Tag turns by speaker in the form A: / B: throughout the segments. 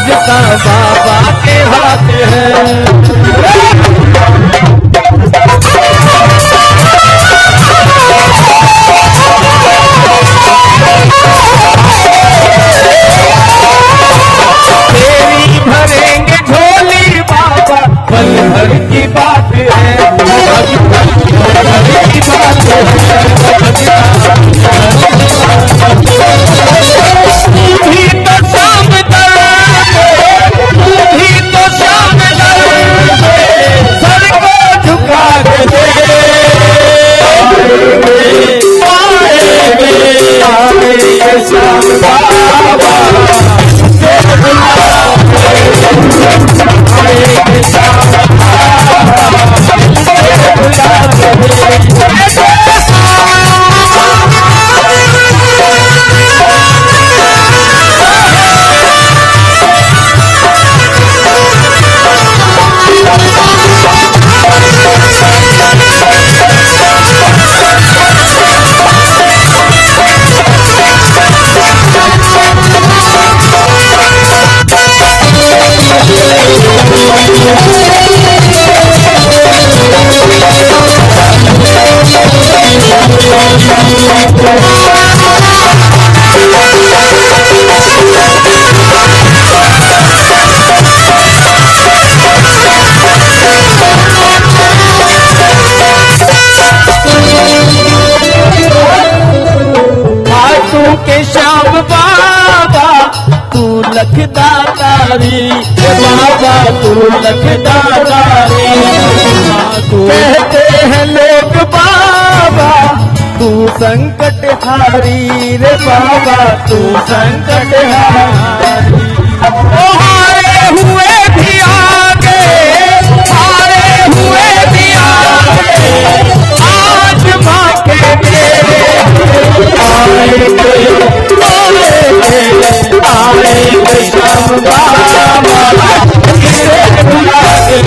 A: भगता बाबा के हाथ है। तेरी भरेंगे झोली बाबा, पल भर की बात है, पल भर की बात है। तू भी तो शाम तू भी तो शाम सर को झुका के दे। आएंगे शाम बाबा के श्याम बाबा तू लखदातारी, बाबा तू लखदातारी। कहते हैं लोग बाबा तू संकट हारी रे बाबा तू संकट हारी। ओ हारे हुए भी आगे, हारे हुए भी आगे, आज माँ के मेरे आएंगे श्याम बाबा किसे बुला के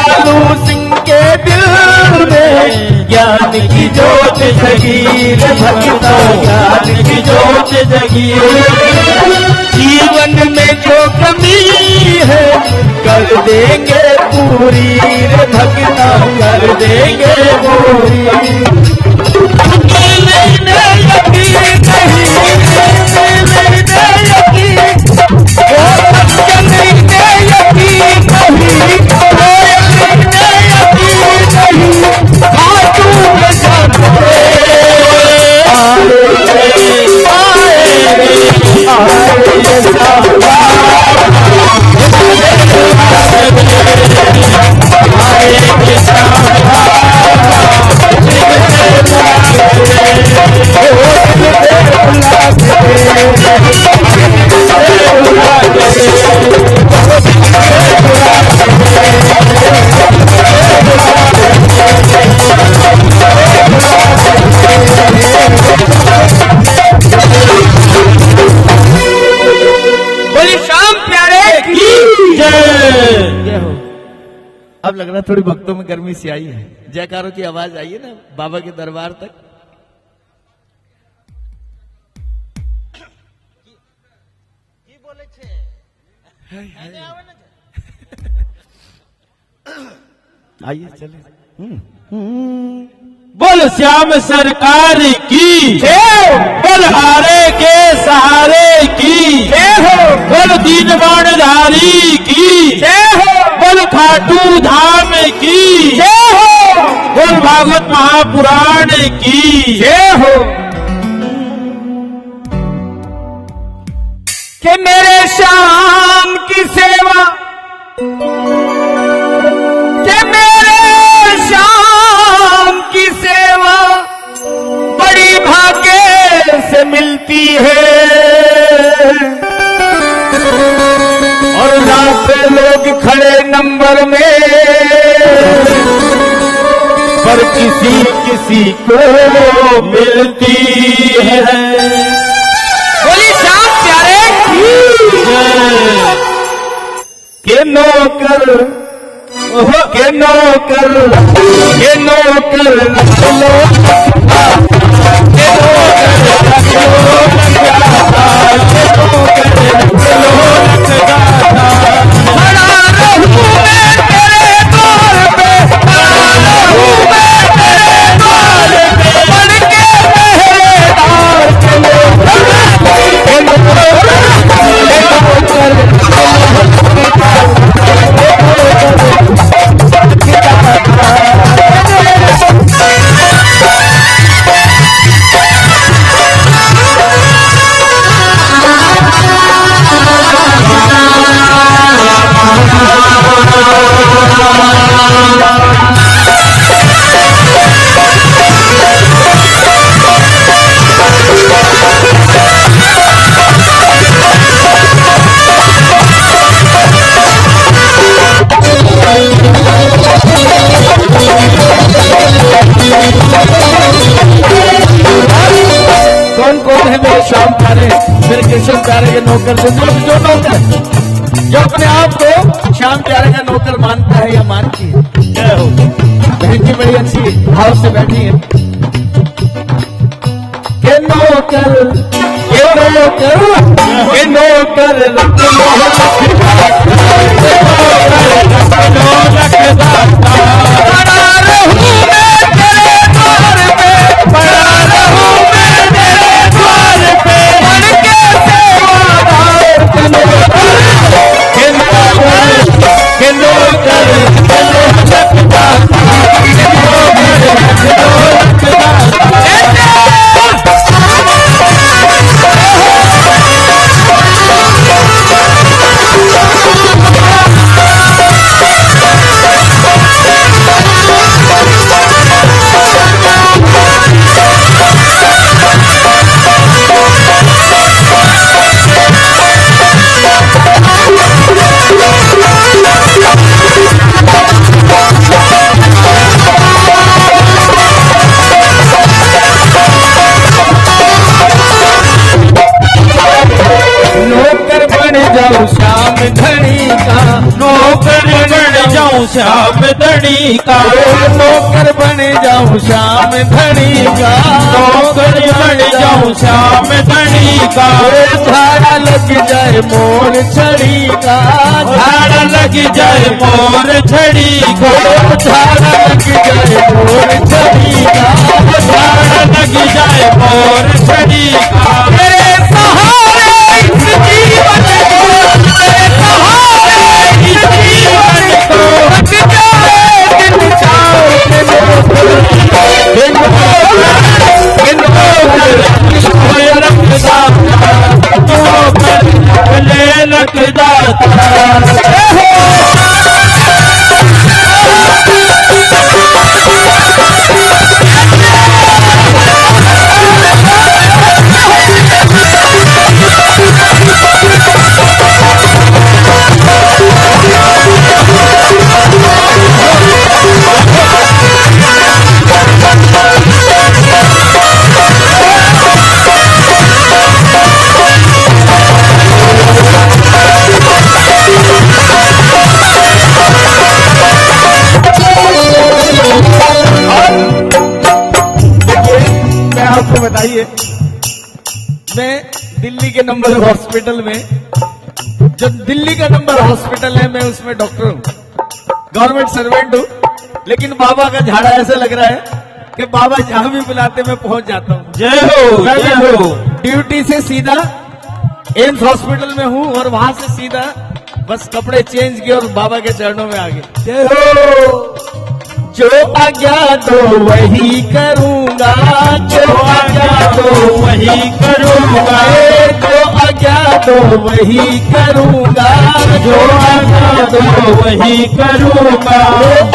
A: आलू सिंह के दिल में ज्ञान की जोत जगी रे भगता ज्ञान की जोत जगी। जीवन में जो कमी है कर देंगे पूरी रे भगता कर देंगे पूरी। अब लग रहा थोड़ी भक्तों में गर्मी सी आई है, जयकारों की आवाज आई है ना बाबा के दरबार तक।
B: बोले छे એને આવે ને
A: आइए चले
C: बोल श्याम सरकार की बोल हारे के सहारे की बोल दीन बाणधारी की बोल खाटू धाम की बोल भागवत महापुराण की
A: कि मेरे श्याम की सेवा कि मेरे श्याम की सेवा बड़ी भाग्य से मिलती है और लाखों लोग खड़े नंबर में पर किसी किसी को मिलती है बोली श्याम प्यारे के नौकर के नौकर के नौकर श्याम प्यारे मेरे केशव प्यारे के नौकर जो नौकर जो अपने आप को श्याम प्यारे का नौकर मानता है या मानती है बहन जी बड़ी अच्छी भाव से बैठी है के नौकर के नौकर के नौकर श्याम धनी का नौकर बन जाऊं श्याम धनी का नौकर बन जाऊं श्याम धनी का नौकर बन जाऊं श्याम धनी का झाड़ा लग जाए मोर छड़ी का झाड़ा लग जाए मोर छड़ी को झाड़ा लग जाए मोर छड़ी का झाड़ा लग जाए मोर छड़ी का मेरे सहारे इस जीवन बताइए मैं दिल्ली के नंबर हॉस्पिटल में जो दिल्ली का नंबर हॉस्पिटल है, मैं उसमें डॉक्टर हूँ, गवर्नमेंट सर्वेंट हूँ, लेकिन बाबा का झाड़ा ऐसा लग रहा है कि बाबा जहां भी बुलाते मैं पहुंच जाता हूँ।
C: जय हो जय हो।
A: ड्यूटी से सीधा एम्स हॉस्पिटल में हूँ और वहां से सीधा बस कपड़े चेंज किए और बाबा के चरणों में आ गए। जय हो। जो आज्ञा दो वही करूंगा, जो आज्ञा दो
C: वही करूंगा,
A: जो आज्ञा दो वही करूंगा,
C: जो आज्ञा दो वही करूंगा,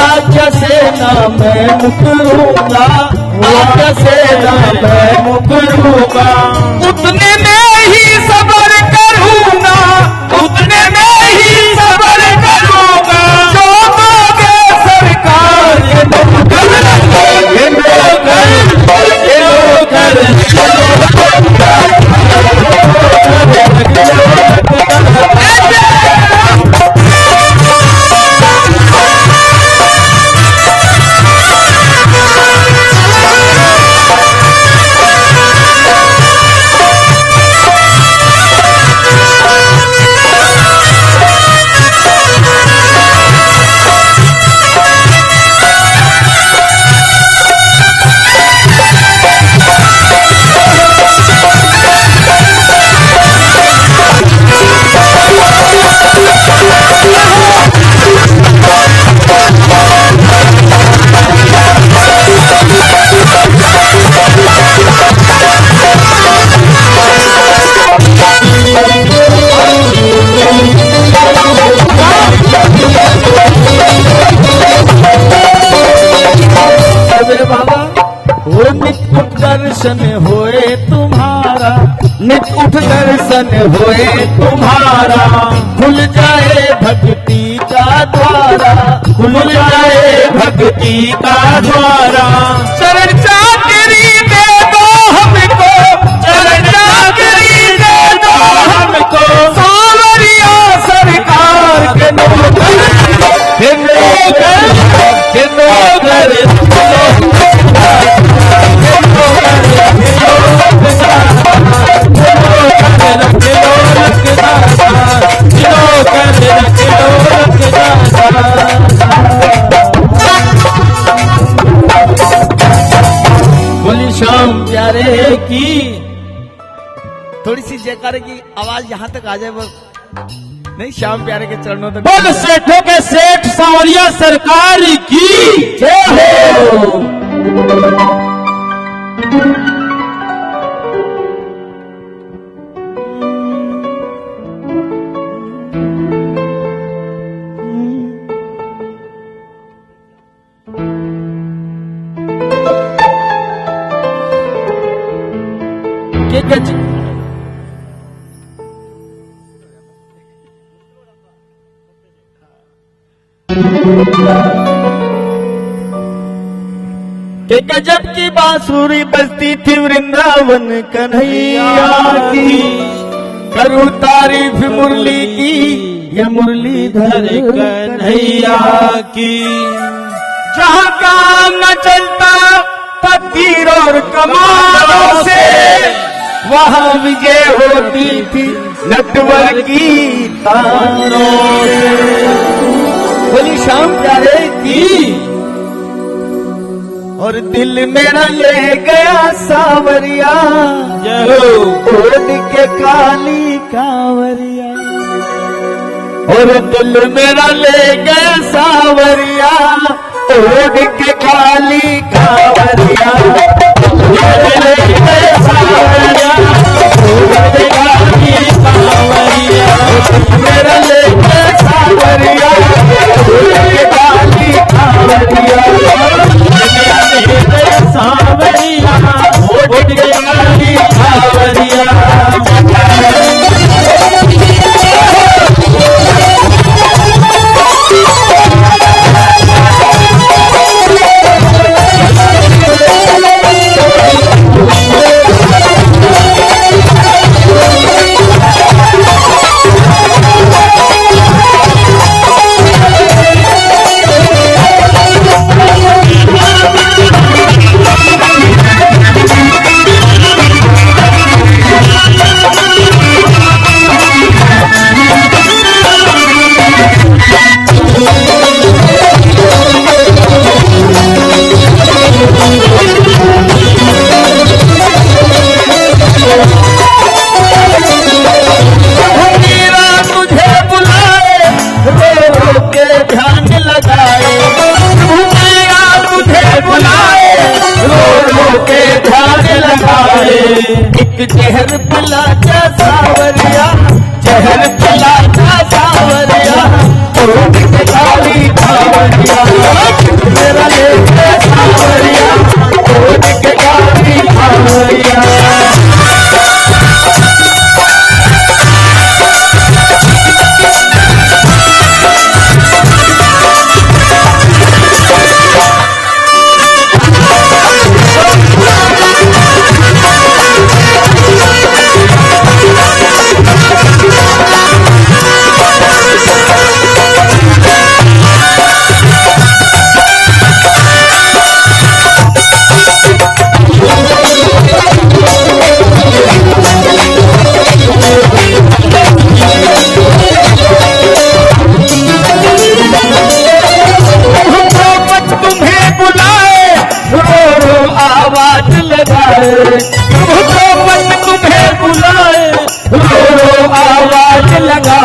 A: आज्ञा से ना मैं मुकरूंगा, आज्ञा से ना मैं
C: मुकरूंगा,
A: उतने में ही सबर करूंगा, उतने में ही सबर करूंगा, जो मांगे सरकार ये नौकर, ये नौकर, ये नौकर। दर्शन होए तुम्हारा, नित उठ दर्शन होए तुम्हारा, खुल जाए भक्ति का द्वारा,
C: खुल जाए भक्ति का द्वारा,
A: चरण चाकरी दे दो हमको, चरण चाकरी दे दो हमको, सावरिया सरकार के नौकर, के नौकर, के नौकर। बोली श्याम प्यारे की। थोड़ी सी जयकारे की आवाज यहां तक आ जाए, बस नहीं, श्याम प्यारे के चरणों तक।
C: बोल सेठों के सेठ सांवरिया सरकार की जय हो।
A: के गजब की बांसुरी बजती थी वृंदावन कन्हैया की, करूं तारीफ मुरली की, ये मुरलीधर
C: कन्हैया की,
A: जहां काम न चलता तकदीर और कमालों से, वहां विजय होती थी नटवर की तारों से। बोली श्याम प्यारे की। और दिल मेरा ले गया सावरिया,
C: जय हो।
A: ओढ़ के काली कांवरिया, और दिल मेरा ले गया सावरिया, ओढ़ के काली कांवरिया, ले गया सावरिया, ओढ़ के काली कांवरिया, मेरा ले गया सावरिया, ओढ़ के काली कांवरिया,
C: सांवरिया
A: ओढ़ के काली कांवरिया।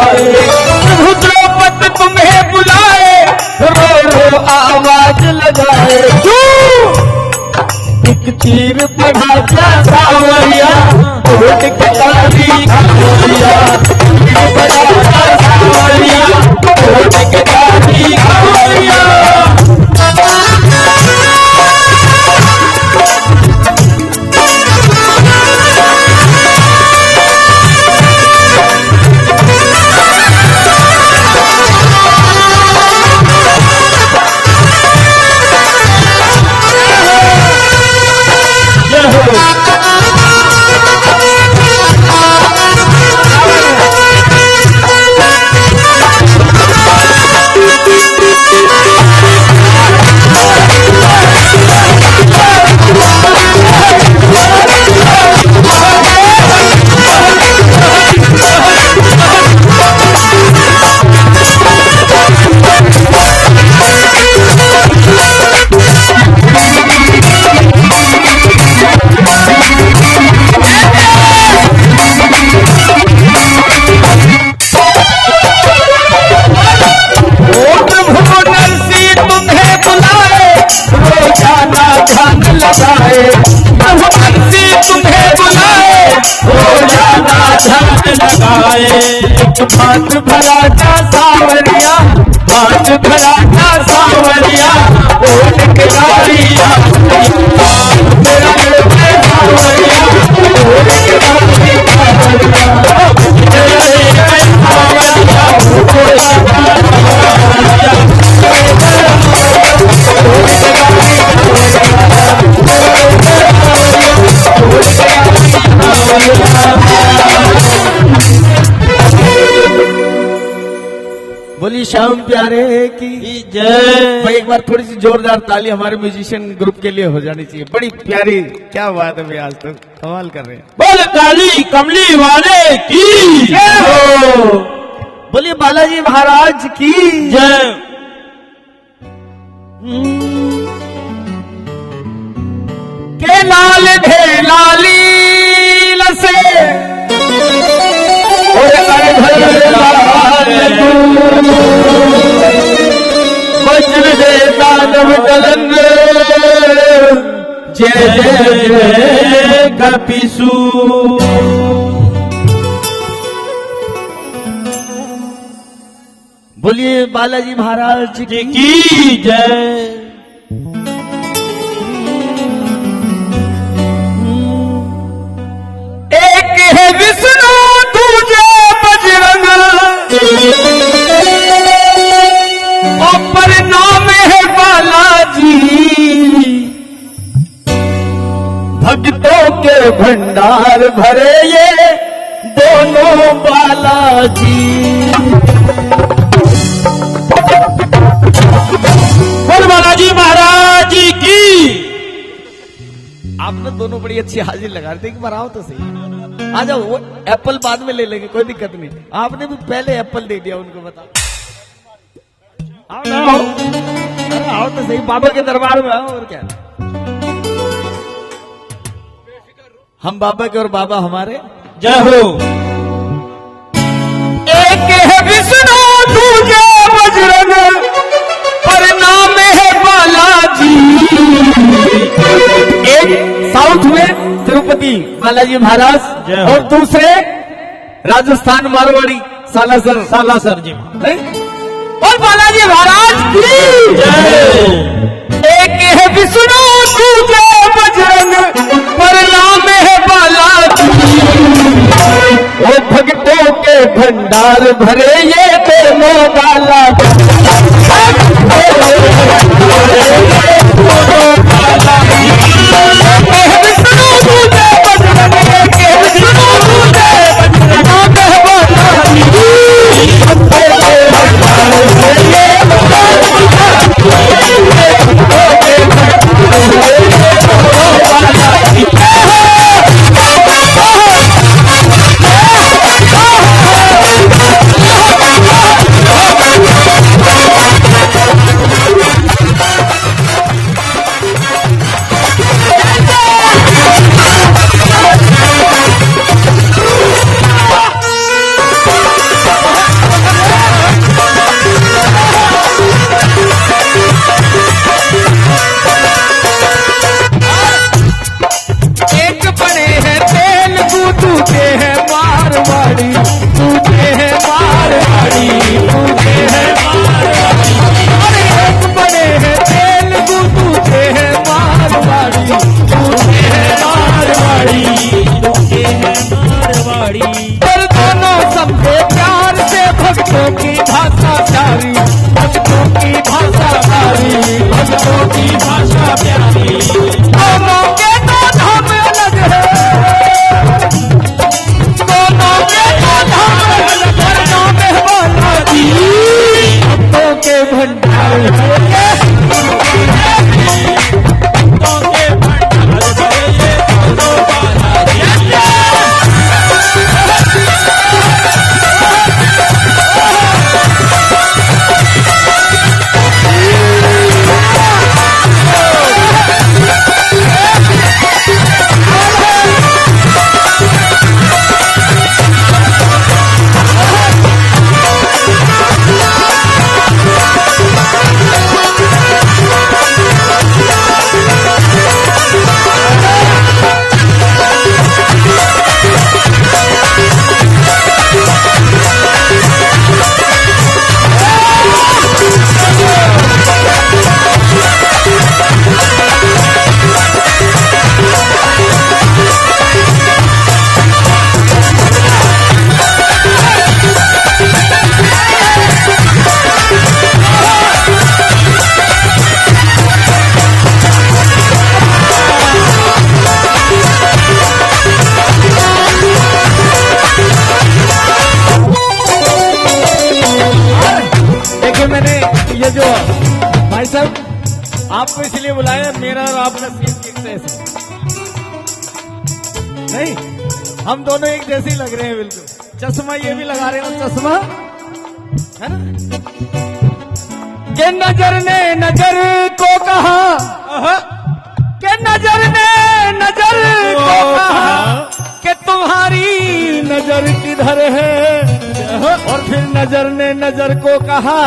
A: लगाए। प्रभु द्रौपदी तुम्हें बुलाए, रो रो आवाज लगाए। एक तीर पढ़ा क्या सावरिया, उठ के ताली खावरिया। तीर पढ़ा क्या सावरिया, उठ के ताली खावरिया। भात भरा जा सावरिया, भात भरा जा सावरिया, ओट के तालिया बोली श्याम प्यारे की
C: जय।
A: भाई एक बार थोड़ी सी जोरदार ताली हमारे म्यूजिशियन ग्रुप के लिए हो जानी चाहिए। बड़ी प्यारी क्या बात है भाई, आज तो कमाल कर रहे हैं।
C: बोल काली कमली वाले की जय हो।
A: बोलिए बालाजी महाराज की
C: जय।
A: के लाल ढे लाली लसे वज्र दे दानव दलन, जय जय जय कपिसु। बोलिए बालाजी महाराज
C: की जय।
A: एक है विष्णु दूजे बजरंग, और नाम है बालाजी। भक्तों के भंडार भरे ये दोनों बालाजी।
C: बोल बालाजी महाराज की।
A: आपने दोनों बड़ी अच्छी हाजिर लगा रहे थे, एक बार आओ तो सही। आ जाओ, वो एप्पल बाद में ले लेंगे, कोई दिक्कत नहीं। आपने भी पहले एप्पल दे दिया उनको, बताओ। आओ ना, आओ। अरे आओ तो सही, बाबा के दरबार में आओ, और क्या। हम बाबा के और बाबा हमारे।
C: जय हो।
A: एक है विष्णु दूजे बजरंग, पर नाम है बालाजी। एक साउथ में तिरुपति बालाजी महाराज,
C: जय हो।
A: और दूसरे राजस्थान मारवाड़ी सालासर
C: सालासर जी
A: और बालाजी महाराज की
C: जय।
A: एक है विष्णु दूजे बजरंग, पर नाम है बालाजी। वो भक्तों के भंडार भरे ये दोनों बालाजी। समझे प्यार से भक्तों की भाषा प्यारी, भक्तों की भाषा प्यारी, भक्तों की भाषा प्यारी। दोनों के दो धाम अलग है, दोनों के दो धाम अलग है, नाम है बालाजी भक्तों के भंडार है। ये जो भाई साहब आपको इसलिए बुलाया, मेरा और आपका सीन एक से नहीं, हम दोनों एक जैसे ही लग रहे हैं बिल्कुल। चश्मा ये भी लगा रहे हो, चश्मा है ना। के नजर ने नजर को कहा, के नजर ने नजर को कहा कि तुम्हारी नजर किधर है, और फिर नजर ने नजर को कहा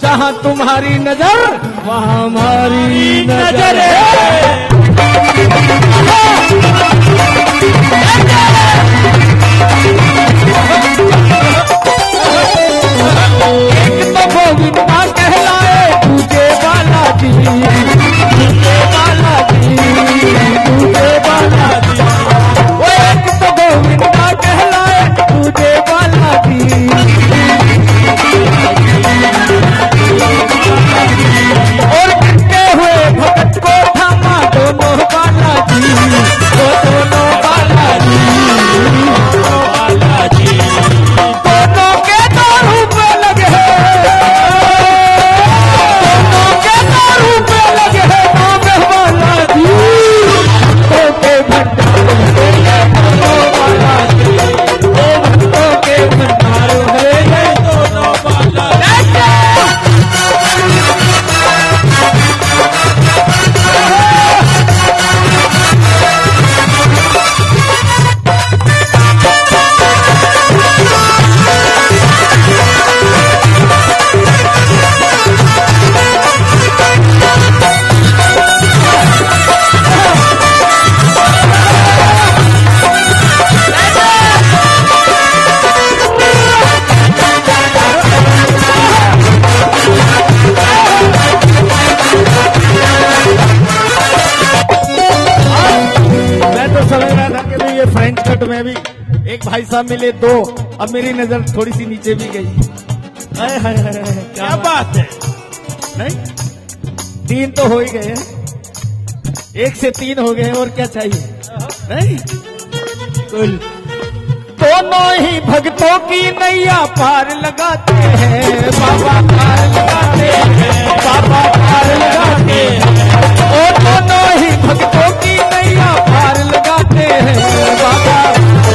A: जहाँ तुम्हारी नजर वहाँ हमारी नजर है। एक तो गोविंदा कहलाए तुझे बालाजी, तुझे बालाजी, तुझे बालाजी। वो एक तो गोविंदा कहलाए तुझे बालाजी, और गिरते हुए भगत को थामा दोनों बालाजी, दोनों बालाजी, दोनों बालाजी। दोनों के दो रूप अलग है, दोनों के दो रूप अलग है, नाम है बालाजी भक्तों के भंडार है, दोनों बालाजी, भक्तों के भंडार है, दोनों बालाजी। फ्रेंच कट में भी एक भाई साहब मिले दो, अब मेरी नजर थोड़ी सी नीचे भी गई। हाय हाय हाय, क्या बात है। नहीं तीन तो हो ही गए हैं, एक से तीन हो गए और क्या चाहिए। नहीं कुल दोनों ही भक्तों की नैया पार लगाते हैं, बाबा पार लगाते हैं, बाबा पार लगाते हैं। और दोनों ही भक्तों की नैया पार लगाते हैं, बाबा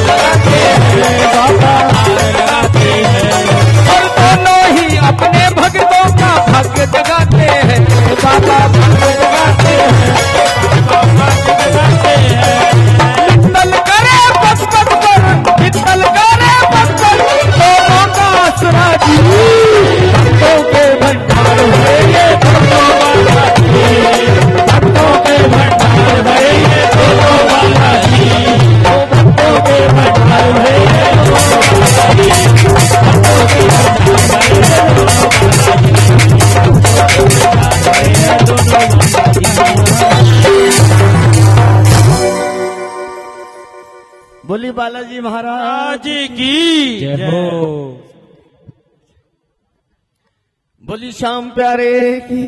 A: लगाते हैं, बाबा लगाते हैं। और दोनों ही अपने भक्तों का भाग्य जगाते हैं, बाबा भाग्य जगाते हैं, बाबा भाग्य जगाते हैं। नित्तल करे पक्कत पर, नित्तल करे पक्कत, दोनों का आसरा जी भक्तों के भंडार है ये, दोनों बालाजी महाराज
C: की
A: जय हो। बोली श्याम प्यारे की।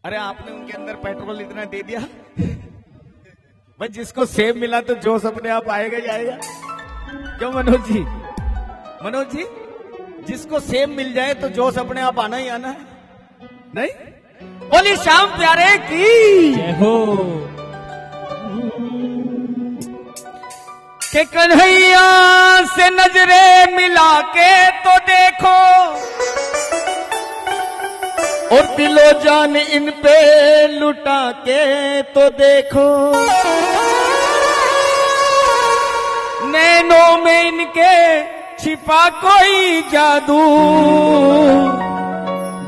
A: अरे आपने उनके अंदर पेट्रोल इतना दे दिया भाई, जिसको सेब मिला तो जोश अपने आप आएगा ही आएगा। क्यों मनोज जी? मनोज जी, जिसको सेब मिल जाए तो जोश अपने आप आना ही आना है, नहीं? बोली श्याम प्यारे की
C: जय हो।
A: के कन्हैया से नजरें मिला के तो देखो, और दिलो जान इन पे लुटा के तो देखो, नैनों में इनके छिपा कोई जादू,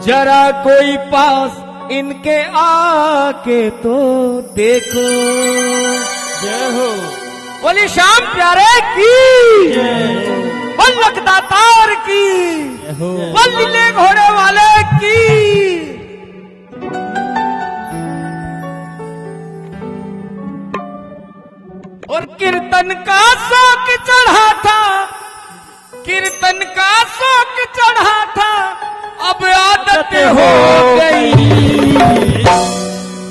A: जरा कोई पास इनके आके तो देखो।
C: जय हो।
A: बोली श्याम प्यारे की बोल दातार की
C: जय हो।
A: बोल नीले घोड़े वाले की। और कीर्तन का शौक चढ़ा था, कीर्तन का शौक चढ़ा था, अब आदत हो गई।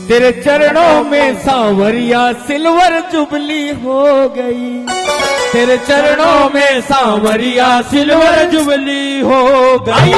A: तेरे चरणों में सांवरिया सिल्वर जुबली हो गई, तेरे चरणों में सांवरिया सिल्वर जुबली हो गई।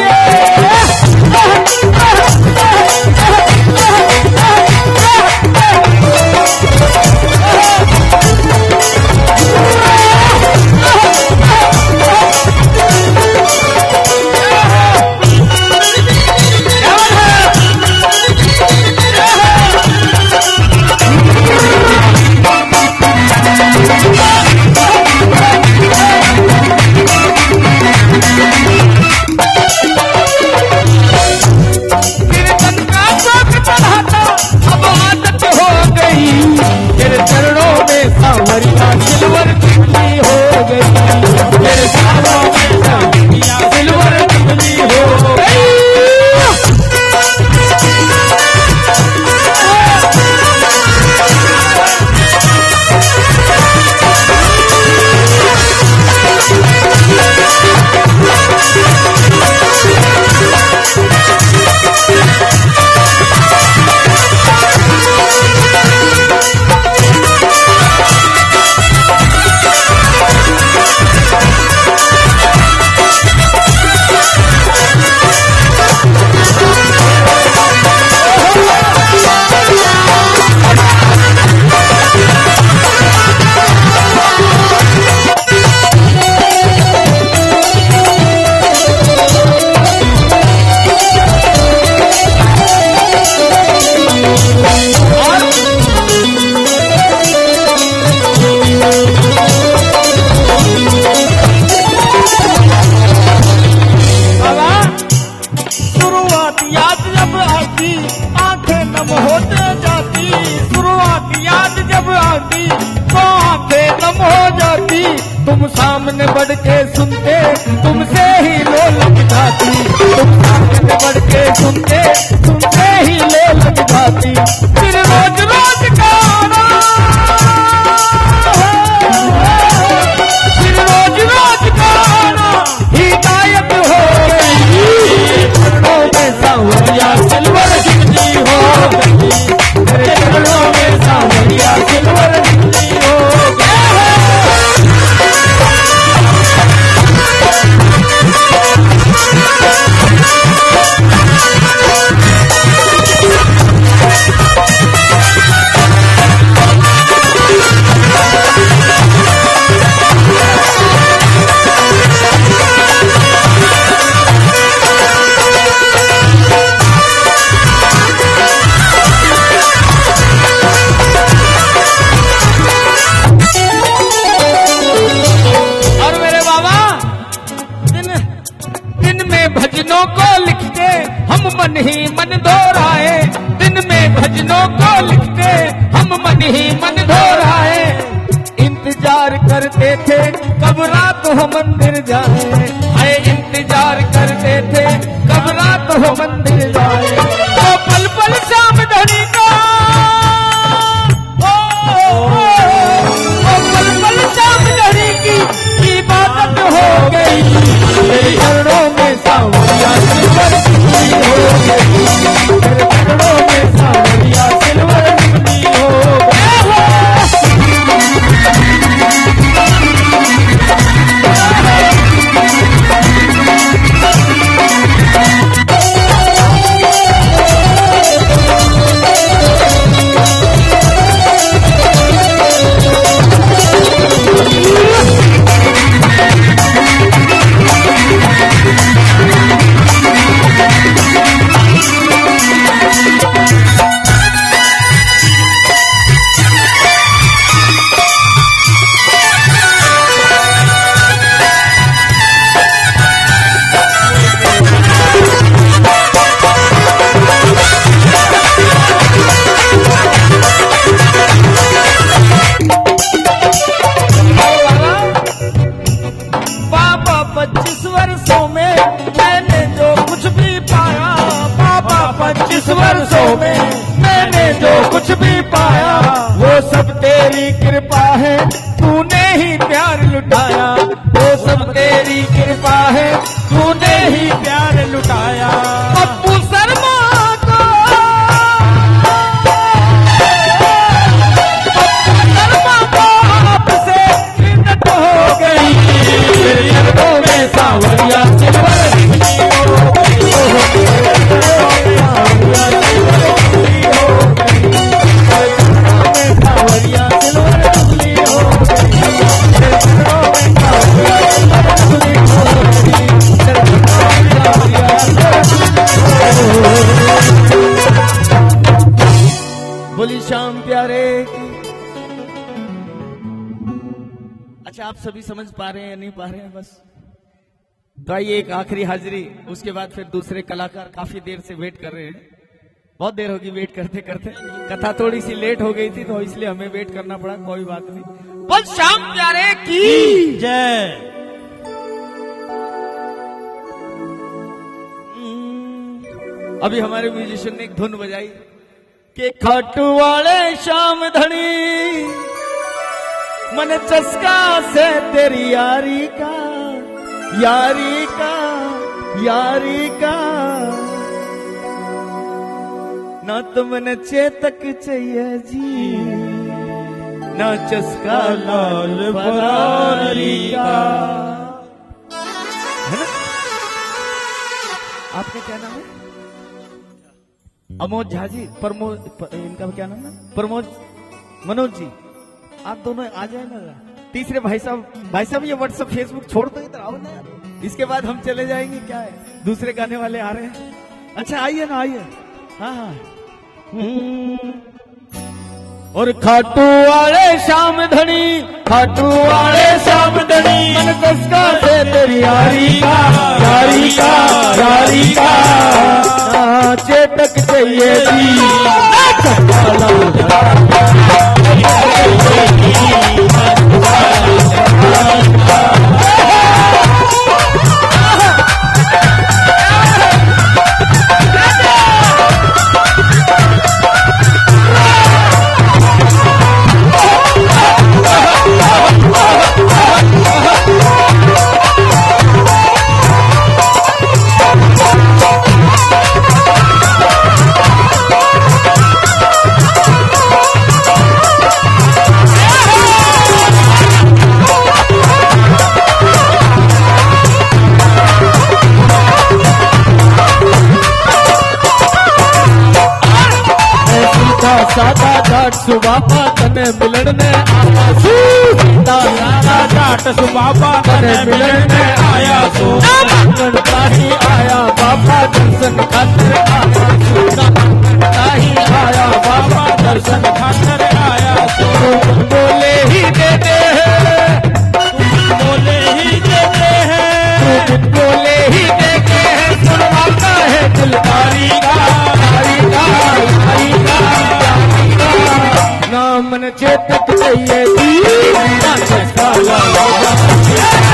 A: तुम सामने बढ़ के सुनते तुमसे ही लो लग जाती, तुम सामने बढ़ के सुनते तुमसे ही लो लग जाती। फिर रोज रोज गाना, फिर रोज रोज गाना हिदायत हो गई। चरणों में सांवरिया सिल्वर जुबली हो गई, चरणों में सांवरिया सिल्वर जुबली हो गई। भजनों को लिखते हम मन ही मन दोहराए, दिन में भजनों को लिखते हम मन ही मन दोहराए। इंतजार करते थे कब रात हो मंदिर जाए, आए मंदिर जाए। ओ पल पल श्याम धनी का, ओ पल पल श्याम धनी की इबादत हो गई। मेरे चरणों में सांवरिया सिल्वर जुबली हो गई। मेरे चरणों में सांवरिया सिल्वर जुबली हो गई। बाबा 25 वर्षों में मैंने जो कुछ भी पाया, बाबा 25 वर्षों में मैंने जो कुछ भी पाया, वो सब तेरी कृपा है, तूने ही प्यार लुटाया। वो सब तेरी कृपा है, तूने ही प्यार लुटाया। पप्पू शर्मा को, पप्पू शर्मा को आपसे मिन्नत हो गई। मेरे चरणों में सांवरिया सिल्वर जुबली हो गई। सांवरिया सिल्वर जुबली हो गई। मेरे चरणों में सांवरिया सिल्वर जुबली हो गई। बोली श्याम प्यारे की। अच्छा, आप सभी समझ पा रहे हैं या नहीं पा रहे हैं? बस तो आइए, एक आखिरी हाजिरी, उसके बाद फिर दूसरे कलाकार काफी देर से वेट कर रहे हैं। बहुत देर होगी वेट करते करते। कथा थोड़ी सी लेट हो गई थी तो इसलिए हमें वेट करना पड़ा। कोई बात नहीं। बोल श्याम प्यारे की
C: जय।
A: अभी हमारे म्यूजिशियन ने एक धुन बजाई कि खाटू वाले श्याम धनी, मन चस्का से तेरी यारी का, यारी का, यारी का। ना तो मन चेतक चाहिए जी, ना चस्का लाल फरारी का। है ना? आपका क्या नाम है? अमोद झा जी, इनका क्या नाम है? प्रमोद, मनोज जी। आप दोनों आ जाए ना। तीसरे भाई साहब ये व्हाट्सएप फेसबुक छोड़ दो, इधर आओ ना यार। इसके बाद हम चले जाएंगे। क्या है, दूसरे गाने वाले आ रहे हैं। अच्छा आइए ना, आइए। हाँ हाँ। और खाटू वाले श्याम धनी, खाटू वाले श्याम धनी, मन कसका से तेरी यारी का, यारी का, यारी का। चेतक चाहिए जी, सादा जाट सुबापा तने मिलन ने आया सू। सादा जाट सुबापा तने मिलन ने आया सू। मंगता ही आया बाबा दर्शन खातिर आया सू। मंगता ही आया बाबा दर्शन खातिर आया सू। बोले ही देते हैं, बोले ही देते हैं, बोले ही देते हैं। सुनवाता है दिलदारी का, यारी का, यारी का। मन चेतक चाहिए जी, ना चस्का लाल फरारी का।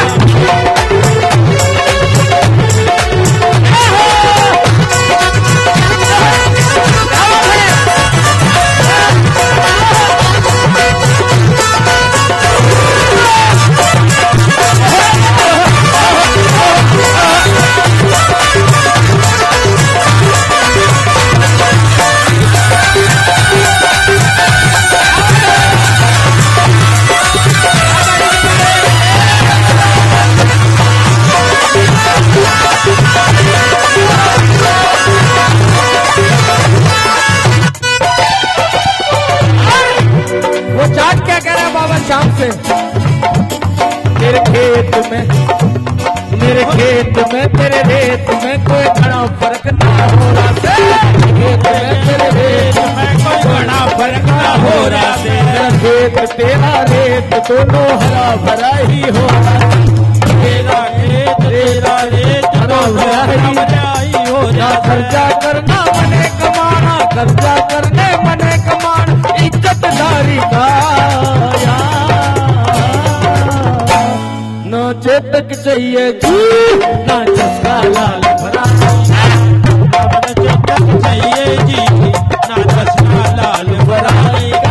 A: खेत तेरा रेत दोनों हरा भरा ही होगा।
C: तेरा खेत तेरा रेत दोनों हरा भरा ही हो जाता।
A: खर्चा करना मने कमाना, खर्चा करने मने कमाना, इज्जतदारी का न चेतक चाहिए जी, न चस्का लाल भरा।
C: न चेतक चाहिए जी, ना चश्मा लाल भराएगा।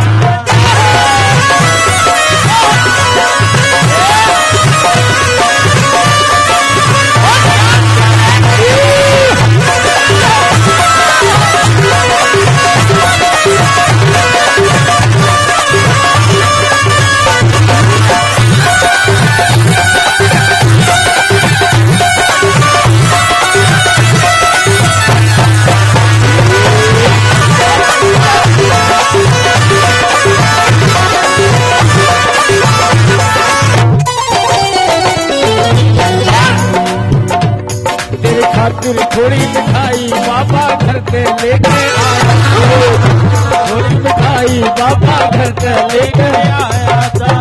A: तेरे खातिर थोड़ी मिठाई बाबा घर के लेके आया, थोड़ी मिठाई बाबा घर के लेके आया था।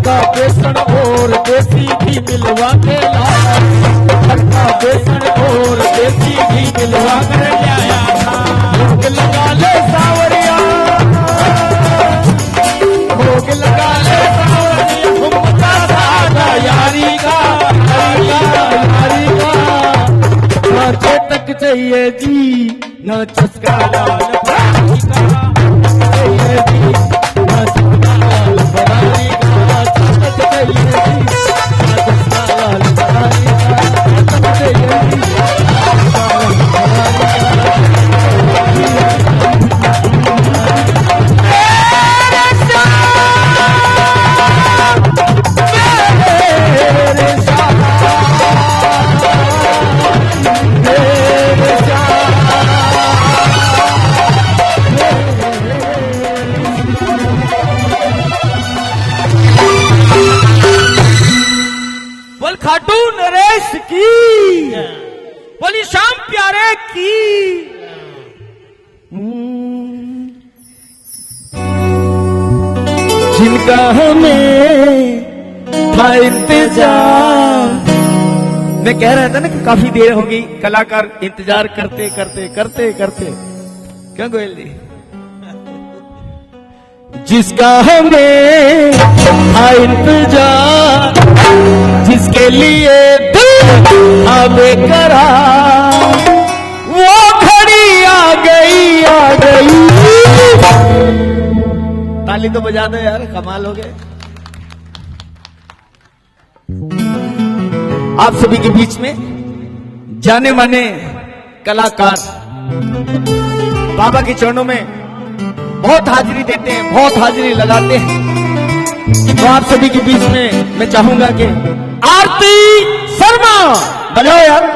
A: का बेसन और देसी घी मिलवा के लाया, का बेसन और देसी घी मिलवा कर लाया था। भोग लगा ले सावरिया, भोग लगा ले सावरिया, घूमता था यारी का, यारी का। न चेतक चाहिए जी, न चस्का लाल भरारी का चाहिए जी, न चस्का लाल भरारी का। चेतक चाहिए जी, न चस्का लाल भरारी का। चेतक चाहिए जी, न चस्का लाल भरारी
C: बोल खाटू नरेश की, बोली शाम प्यारे की।
A: जिनका हमें था इंतजार। मैं कह रहा था ना कि काफी देर होगी, कलाकार इंतजार करते करते करते करते। क्यों गोयल जी? जिसका हमें था इंतजार, जिसके लिए दिल था बेकरार, वो घड़ी आ गई, आ गई। ताली तो बजा दो यार, कमाल हो गए। आप सभी के बीच में जाने माने कलाकार बाबा के चरणों में बहुत हाजिरी देते हैं, बहुत हाजिरी लगाते हैं। तो आप सभी के बीच में मैं चाहूंगा कि आरती शर्मा बजाओ यार।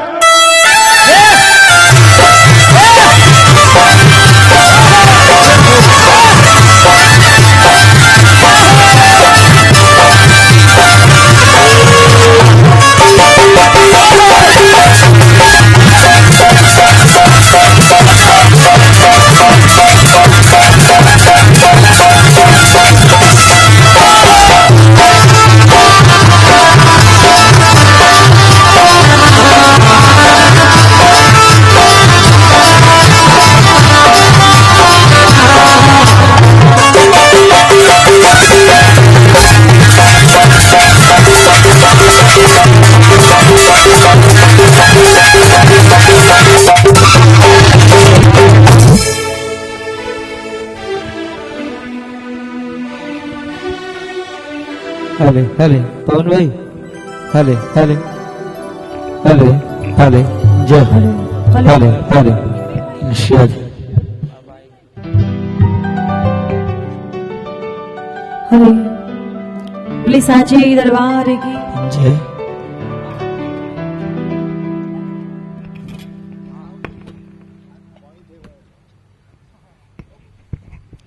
C: हेले हेले पवन भाई, हेले हेले हेले हेले जय हेले हेले निश्चय।
D: हरे बोले साचे दरबार की
C: जय।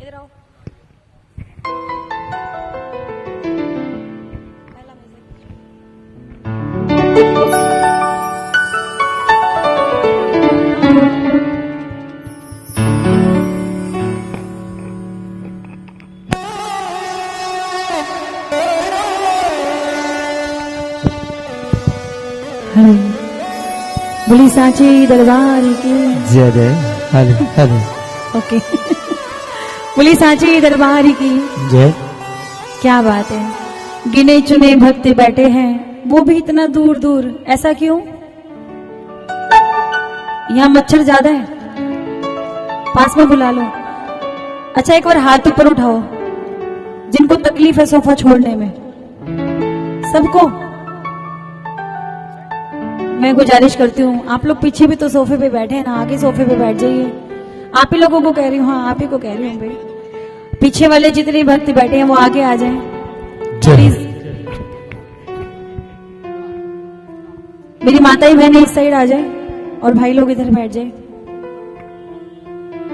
D: इधर आओ। बोली सांचे दरबार की
A: जय जय। Hello hello.
D: ओके बोली सांचे दरबार की
A: जय।
D: क्या बात है, गिने चुने भक्त बैठे हैं, वो भी इतना दूर दूर, ऐसा क्यों? यहाँ मच्छर ज्यादा है, पास में बुला लो। अच्छा एक बार हाथ ऊपर उठाओ जिनको तकलीफ है सोफा छोड़ने में, सबको मैं गुजारिश करती हूँ, आप लोग पीछे भी तो सोफे पे बैठे हैं ना, आगे सोफे पे बैठ जाइए। आप ही लोगों को कह रही हूँ, हाँ आप ही को कह रही हूँ भाई, पीछे वाले जितने भक्त बैठे हैं वो आगे आ जाएं प्लीज। मेरी माताई बहनें इस साइड आ जाए और भाई लोग इधर बैठ जाए।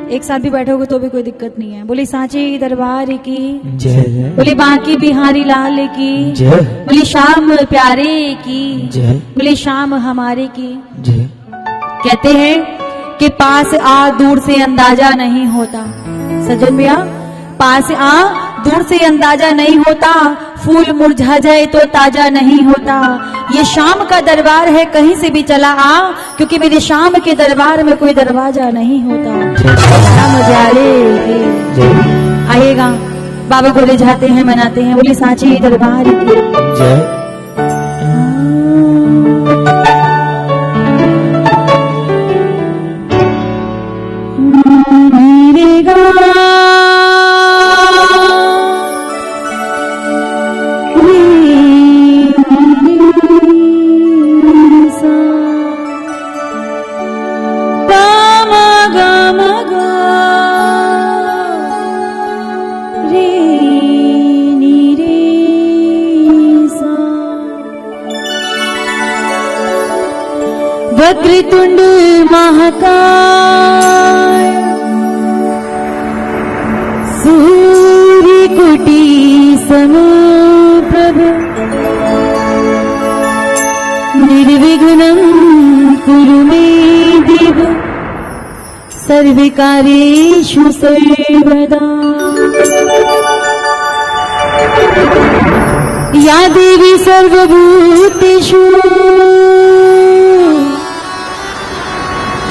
D: एक साथ भी बैठोगे तो भी कोई दिक्कत नहीं है। बोली सांची दरबार की
A: जय जय।
D: बोली बांकी बिहारी लाल की
A: जय।
D: बोली शाम प्यारे की
A: जय।
D: बोली शाम हमारे की।
A: जय।
D: कहते हैं कि पास आ दूर से अंदाजा नहीं होता, सज्जन भैया पास आ दूर से अंदाजा नहीं होता, फूल मुरझा जाए तो ताजा नहीं होता। ये शाम का दरबार है, कहीं से भी चला आ, क्योंकि मेरे शाम के दरबार में कोई दरवाजा नहीं होता। शाम प्यारे की आइएगा, बाबा को ले जाते हैं, मनाते हैं। बोली सांची दरबार की
A: जय।
D: वक्रतुंड महाकाय सूर्यकोटि समप्रभ निर्विघ्नं कुरु मे देव सर्वकार्येषु सर्वदा। या देवी सर्वभूतेषु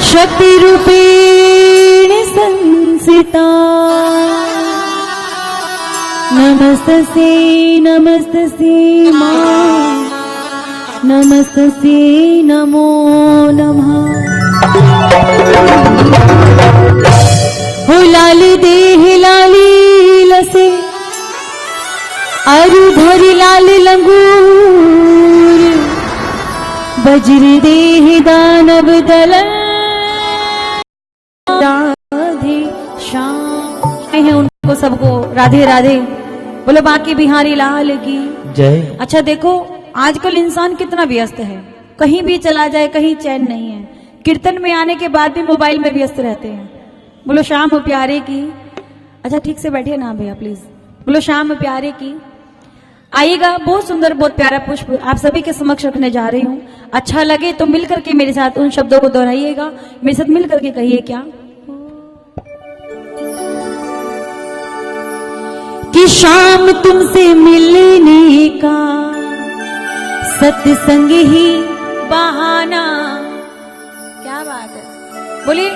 D: शक्ति रूपेण संस्थिता। नमस्तस्यै नमस्तस्यै मां नमस्तस्यै नमो नमः। हो लाल देह लाली लसे अरु धरि लाल लंगूर, वज्र देह दानव दलन राधे श्याम है उनको सबको राधे राधे। बोलो बाकी बिहारी लाल की
A: जय।
D: अच्छा देखो आजकल इंसान कितना व्यस्त है, कहीं भी चला जाए कहीं चैन नहीं है। कीर्तन में आने के बाद भी मोबाइल में व्यस्त रहते हैं। बोलो शाम प्यारे की। अच्छा ठीक से बैठिए ना भैया प्लीज। बोलो शाम प्यारे की। आइएगा, बहुत सुंदर बहुत प्यारा पुष्प आप सभी के समक्ष रखने जा रही हूँ। अच्छा लगे तो मिल करके मेरे साथ उन शब्दों को दोहराइएगा, मेरे साथ मिल करके कहिए क्या कि शाम तुमसे मिलने का सत्संग ही बहाना। क्या बात है, बोलिए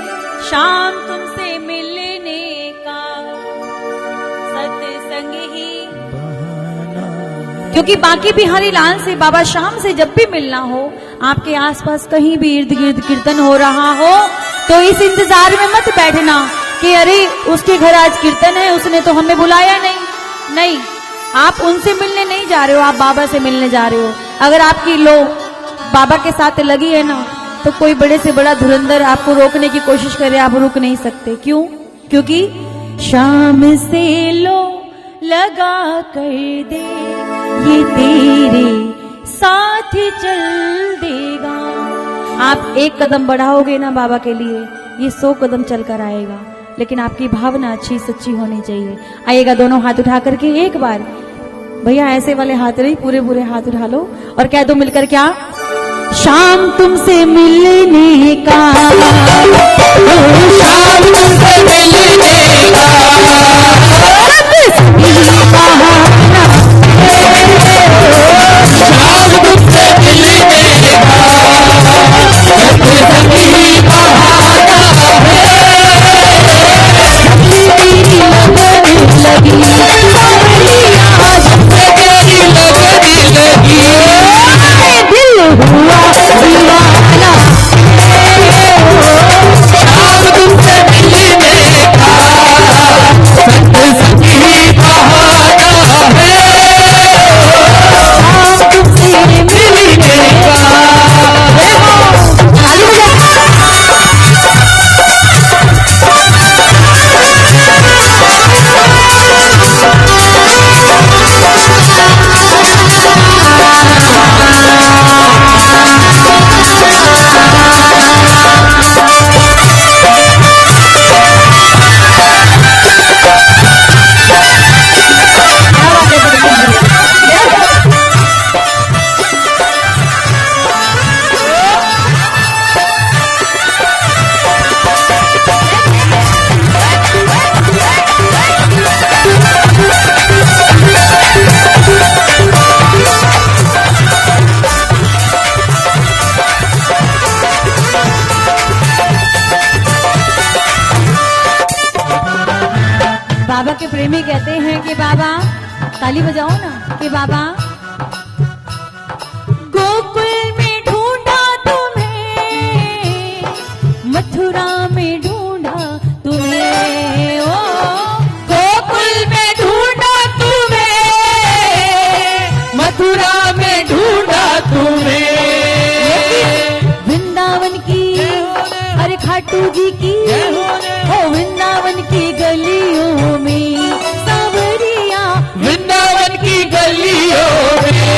D: शाम तुमसे मिलने का सत्संग ही बहाना। क्योंकि बाकी बिहारी लाल से बाबा शाम से जब भी मिलना हो, आपके आसपास कहीं भी इर्द गिर्द कीर्तन हो रहा हो तो इस इंतजार में मत बैठना कि अरे उसके घर आज कीर्तन है, उसने तो हमें बुलाया नहीं। नहीं, आप उनसे मिलने नहीं जा रहे हो, आप बाबा से मिलने जा रहे हो। अगर आपकी लो बाबा के साथ लगी है ना, तो कोई बड़े से बड़ा धुरंधर आपको रोकने की कोशिश करे, आप रुक नहीं सकते। क्यों? क्योंकि शाम से लो लगा कर दे, ये तेरे साथ चल देगा। आप एक कदम बढ़ाओगे ना बाबा के लिए, ये 100 कदम चलकर आएगा। लेकिन आपकी भावना अच्छी सच्ची होनी चाहिए। आइएगा, दोनों हाथ उठा करके एक बार, भैया ऐसे वाले हाथ नहीं, पूरे पूरे हाथ उठा लो और कह दो मिलकर क्या, शाम तुमसे मिलने का, शाम तुमसे मिलने का, शाम तुमसे मिलने का, बाबा के प्रेमी कहते हैं कि बाबा, ताली बजाओ ना, कि बाबा गोकुल में ढूंढा तुम्हें, मथुरा में ढूंढा तुम्हें, ओ गोकुल में ढूंढा तुम्हें, मथुरा में ढूंढा तुम्हें, वृंदावन की, अरे खाटू जी की, ओ वृंदावन की गलियों में, सावरिया वृंदावन की गलियों में,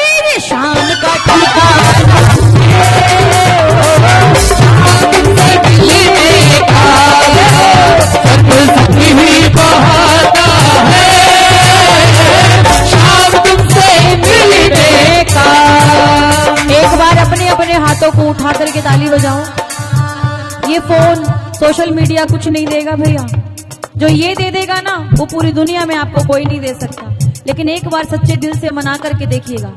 D: मेरे शाम का ठिकाना दिल्ली में हुई बहाना है, शाम तुमसे मिलने का। एक बार अपने अपने हाथों को उठा करके ताली बजाओ। ये फोन, सोशल मीडिया कुछ नहीं देगा भैया, जो ये दे देगा ना वो पूरी दुनिया में आपको कोई नहीं दे सकता। लेकिन एक बार सच्चे दिल से मना करके देखिएगा।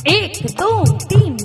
D: 1 2 3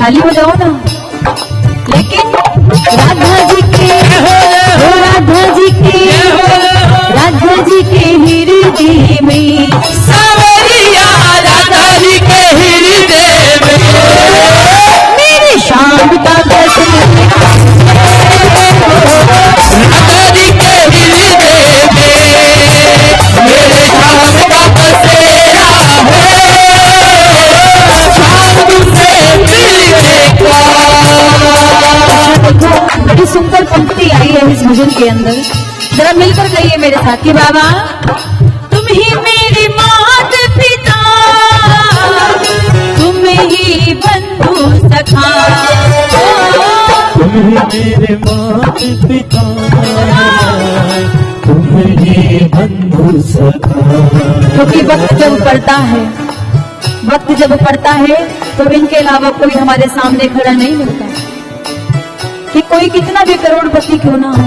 D: ताली बजाओ ना। लेकिन राधा जी के, राधा जी के, राधा जी के हृदय में, सावरिया राधा जी के हृदय में, मेरी शाम का राधा जी के हृदय में, मेरे शाम का बसेरा है। बड़ी सुंदर पंक्ति आई है इस भजन के अंदर, जरा मिलकर कहिए मेरे साथ कि बाबा तुम ही मेरे मात पिता, तुम ही बंधु सखा,
A: तुम ही मेरे मात पिता, तुम ही बंधु सखा।
D: क्योंकि वक्त जब पड़ता है, वक्त जब पड़ता है तो इनके अलावा कोई हमारे सामने खड़ा नहीं मिलता, कि कोई कितना भी करोड़पति क्यों ना हो।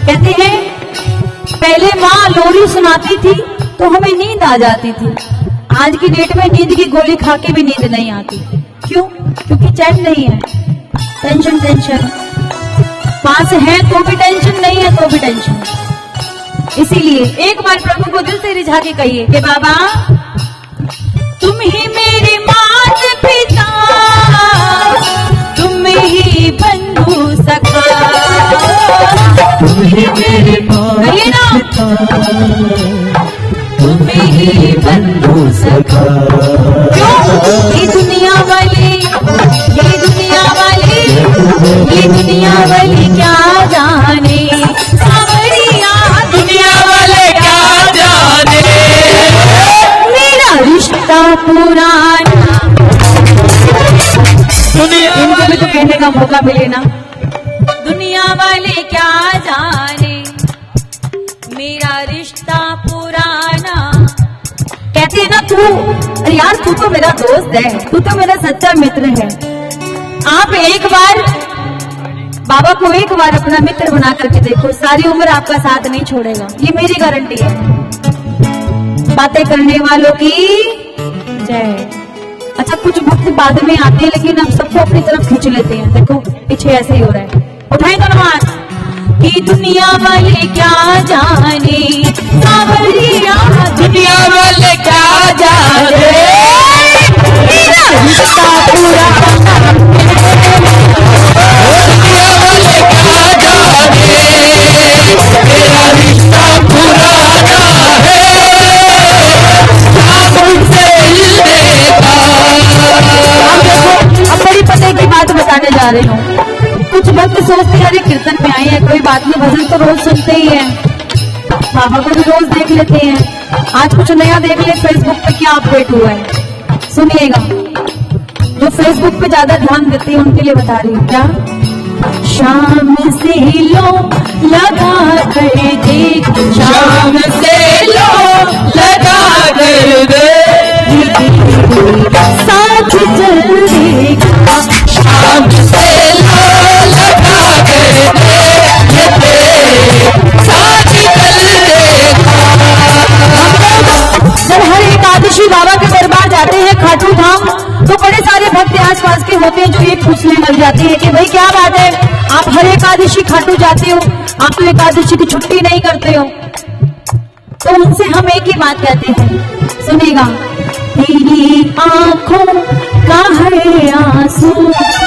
D: कहते हैं पहले माँ लोरी सुनाती थी तो हमें नींद आ जाती थी, आज की डेट में नींद की गोली खा के भी नींद नहीं आती। क्यों? क्योंकि चैन नहीं है, टेंशन टेंशन, पास है तो भी टेंशन, नहीं है तो भी टेंशन। इसीलिए एक बार प्रभु को दिल से रिझा के कहिए कि बाबा तुम ही मेरे मात पिता, तुम ही बंधु सखा,
A: तुम ही मेरे मात पिता, तुम ही बंधु सखा।
D: ये दुनिया वाली, ये दुनिया वाली, ये दुनिया वाली क्या जाने, सावरिया दुनिया वाले क्या जाने, मेरा रिश्ता पुराना। इनको भी तो कहने का मौका मिले ना। दुनिया वाले क्या जाने, मेरा रिश्ता पुराना। कहते हैं ना तू, अरे यार तू तो मेरा दोस्त है, तू तो मेरा सच्चा मित्र है। आप एक बार बाबा को एक बार अपना मित्र बना करके देखो, सारी उम्र आपका साथ नहीं छोड़ेगा, ये मेरी गारंटी है। बातें करने वालों की जय। अच्छा कुछ भक्त बाद में आते हैं लेकिन हम सबको अपनी तरफ खींच लेते हैं। देखो पीछे ऐसे ही हो रहा है, उठाएं दोनों हाथ। कि दुनिया वाले क्या जाने, सावरिया दुनिया वाले क्या जाने, मेरा रिश्ता पुराना, दुनिया वाले क्या जाने, मेरा रिश्ता पुराना है, मुझसे मिलने का। जा रही हूँ। कुछ भक्त सोचते हैं अरे कीर्तन में आए हैं, कोई बात नहीं, भजन तो रोज सुनते ही हैं, बाबा को भी रोज देख लेते हैं। आज कुछ नया देख ले, फेसबुक पे क्या अपडेट हुआ है सुनिएगा। जो फेसबुक पे ज्यादा ध्यान देते हैं उनके लिए बता रही हूँ। क्या? शाम से लो लगा कर देख,
A: शाम से लो लगा कर दे,
D: साथ चल देगा।
A: शाम से लो लगा कर दे, ये तेरे साथ चल देगा।
D: जब हर एकादशी बाबा के दरबार जाते हैं खाटू धाम, तो बड़े सारे भक्त आसपास के होते हैं जो ये पूछने लग जाते हैं कि भाई क्या बात है, आप हर एकादशी खाटू जाते हो, आप तो एकादशी की छुट्टी नहीं करते हो। तो उनसे हम एक ही बात कहते हैं, सुनेगा। तेरी आंखों का है आंसू,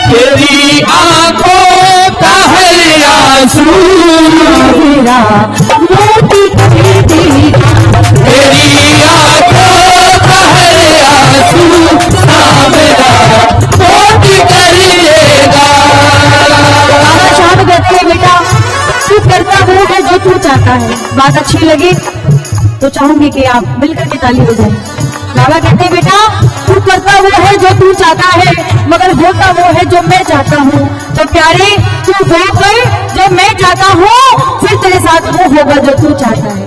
A: तेरी आंखों का है आंसू,
D: मेरा मोती कर देगा।
A: तेरी आंखों का है आंसू, मेरा मोती कर देगा।
D: बाबा शाम कहते हैं बेटा तू करता वो है जो तू चाहता है। बात अच्छी लगी तो चाहूंगी कि आप मिलकर के ताली बजाएं। बाबा कहते हैं बेटा तू करता वो है जो तू चाहता है, मगर होता वो है जो मैं चाहता हूँ। तो प्यारे तू वो कर जो मैं चाहता हूँ, फिर तेरे साथ वो होगा जो तू चाहता है।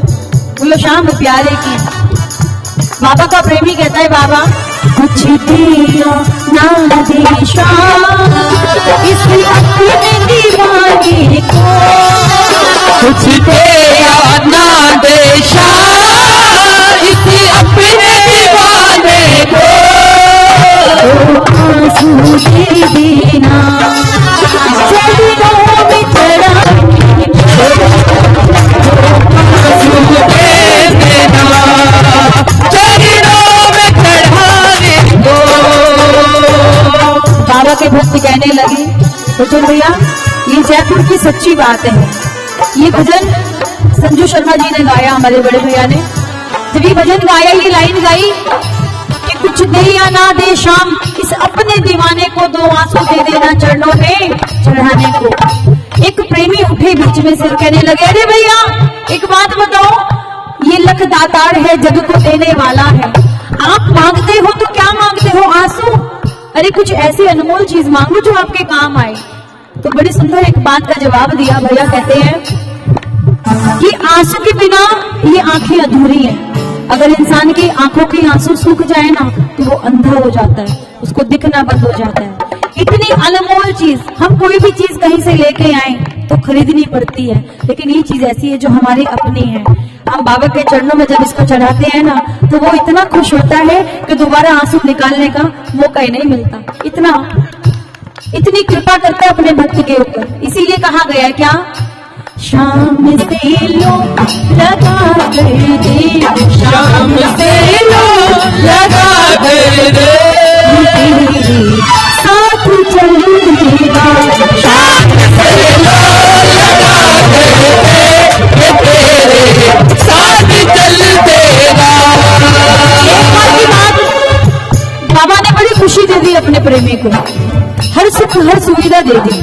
D: बोलो शाम प्यारे की। बाबा का प्रेमी कहता है बाबा कुछ दिया ना दे शाम इस अपने दीवाने को,
A: कुछ तेरा ना दे शाह इसी अपने दीवाने को,
D: आंसू दे देना चरणों में चढ़ाने
A: आंसू दे देना चरणों में चढ़ाने को।
D: बाबा के भक्त कहने लगे तो चल भैया ये जयपुर की सच्ची बात है। ये भजन संजू शर्मा जी ने गाया, हमारे बड़े भैया ने। जब ये भजन गाया, ये लाइन गाई कि कुछ दे या ना दे शाम इस अपने दीवाने को, दो आंसू दे देना चरणों में चढ़ाने को। एक प्रेमी उठे बीच में से कहने लगे अरे भैया एक बात बताओ, ये लख दातार है, जग को देने वाला है, आप मांगते हो तो क्या मांगते हो? आंसू? अरे कुछ ऐसी अनमोल चीज मांगो जो आपके काम आए। तो बड़ी सुंदर एक बात का जवाब दिया भैया। कहते हैं कि आंसू के बिना ये आंखें अधूरी हैं। अगर इंसान की आंखों की आंसू सूख जाए ना तो वो अंधा हो जाता है, उसको दिखना बंद हो जाता है। इतनी अनमोल चीज, हम कोई भी चीज कहीं से लेके आए तो खरीदनी पड़ती है, लेकिन ये चीज ऐसी है जो हमारी अपनी है। हम बाबा के चरणों में जब इसको चढ़ाते हैं ना तो वो इतना खुश होता है कि दोबारा आंसू निकालने का मौका ही नहीं मिलता। इतनी कृपा करता है अपने भक्त के ऊपर। इसीलिए कहा गया क्या? शाम से लो लगा कर दे,
A: शाम से लो लगा कर दे,
D: तेरे साथ चल देगा।
A: शाम से लो लगा कर दे, ये तेरे साथ चल देगा।
D: एक बार की बात, बाबा ने बड़ी खुशी दे दी अपने प्रेमी को, हर सुख हर सुविधा दे दी।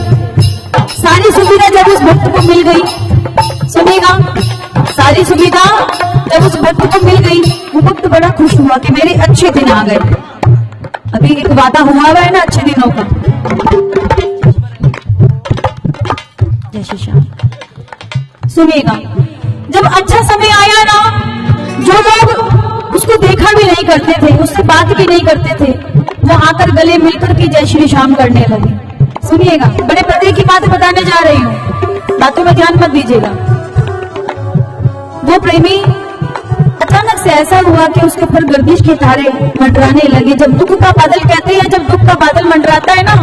D: सारी सुविधा जब उस भक्त को मिल गई, सुनेगा, सारी सुविधा जब उस भक्त को मिल गई, वो भक्त बड़ा खुश हुआ कि मेरे अच्छे दिन आ गए। अभी एक वादा हुआ है ना अच्छे दिनों का। जय श्री श्याम। सुनिएगा, जब अच्छा समय आया ना, जो लोग उसको देखा भी नहीं करते थे, उससे बात भी नहीं करते थे, वो आकर गले मिलकर के जय श्री श्याम करने लगे। सुनिएगा, बड़े पते की बात बताने जा रही हूँ, बातों में ध्यान मत दीजिएगा। वो प्रेमी अचानक से ऐसा हुआ कि उसके ऊपर गर्दिश के तारे मंडराने लगे। जब दुख का बादल, कहते हैं जब दुख का बादल मंडराता है ना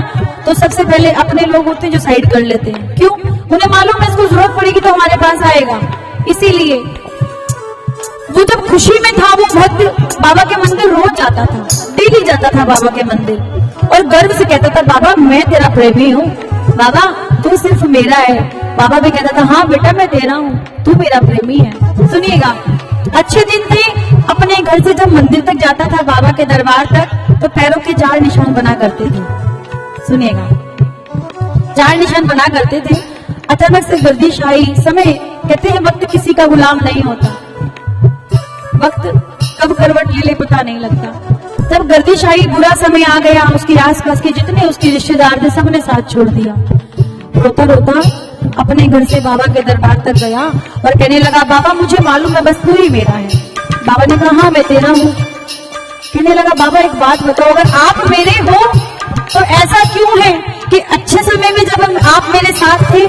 D: तो सबसे पहले अपने लोग होते हैं जो साइड कर लेते हैं। क्यों? उन्हें मालूम है इसको जरूरत पड़ेगी तो हमारे पास आएगा। इसीलिए वो जब खुशी में था, वो भक्त बाबा के मंदिर रोज जाता था, डेली जाता था बाबा के मंदिर, और गर्व से कहता था बाबा मैं तेरा प्रेमी हूँ, बाबा तू सिर्फ मेरा है। बाबा भी कहता था हाँ बेटा मैं तेरा हूँ, तू मेरा प्रेमी है। सुनिएगा, अच्छे दिन थे, अपने घर से जब मंदिर तक जाता था, बाबा के दरबार तक, तो पैरों के 4 निशान बना करते थे। सुनिएगा, चार निशान बना करते थे। अचानक से गर्दिश आई। समय कहते हैं वक्त किसी का गुलाम नहीं होता, वक्त कब करवट ले ले पता नहीं लगता। जब गर्दिश आई, बुरा समय आ गया, उसके आसपास के जितने उसके रिश्तेदार थे सबने साथ छोड़ दिया। रोता रोता अपने घर से बाबा के दरबार तक गया और कहने लगा, बाबा मुझे मालूम है बस तू ही मेरा है। बाबा ने कहा हाँ मैं तेरा हूँ। कहने लगा, बाबा एक बात बताओ, अगर आप मेरे हो तो ऐसा क्यों है कि अच्छे समय में जब आप मेरे साथ थे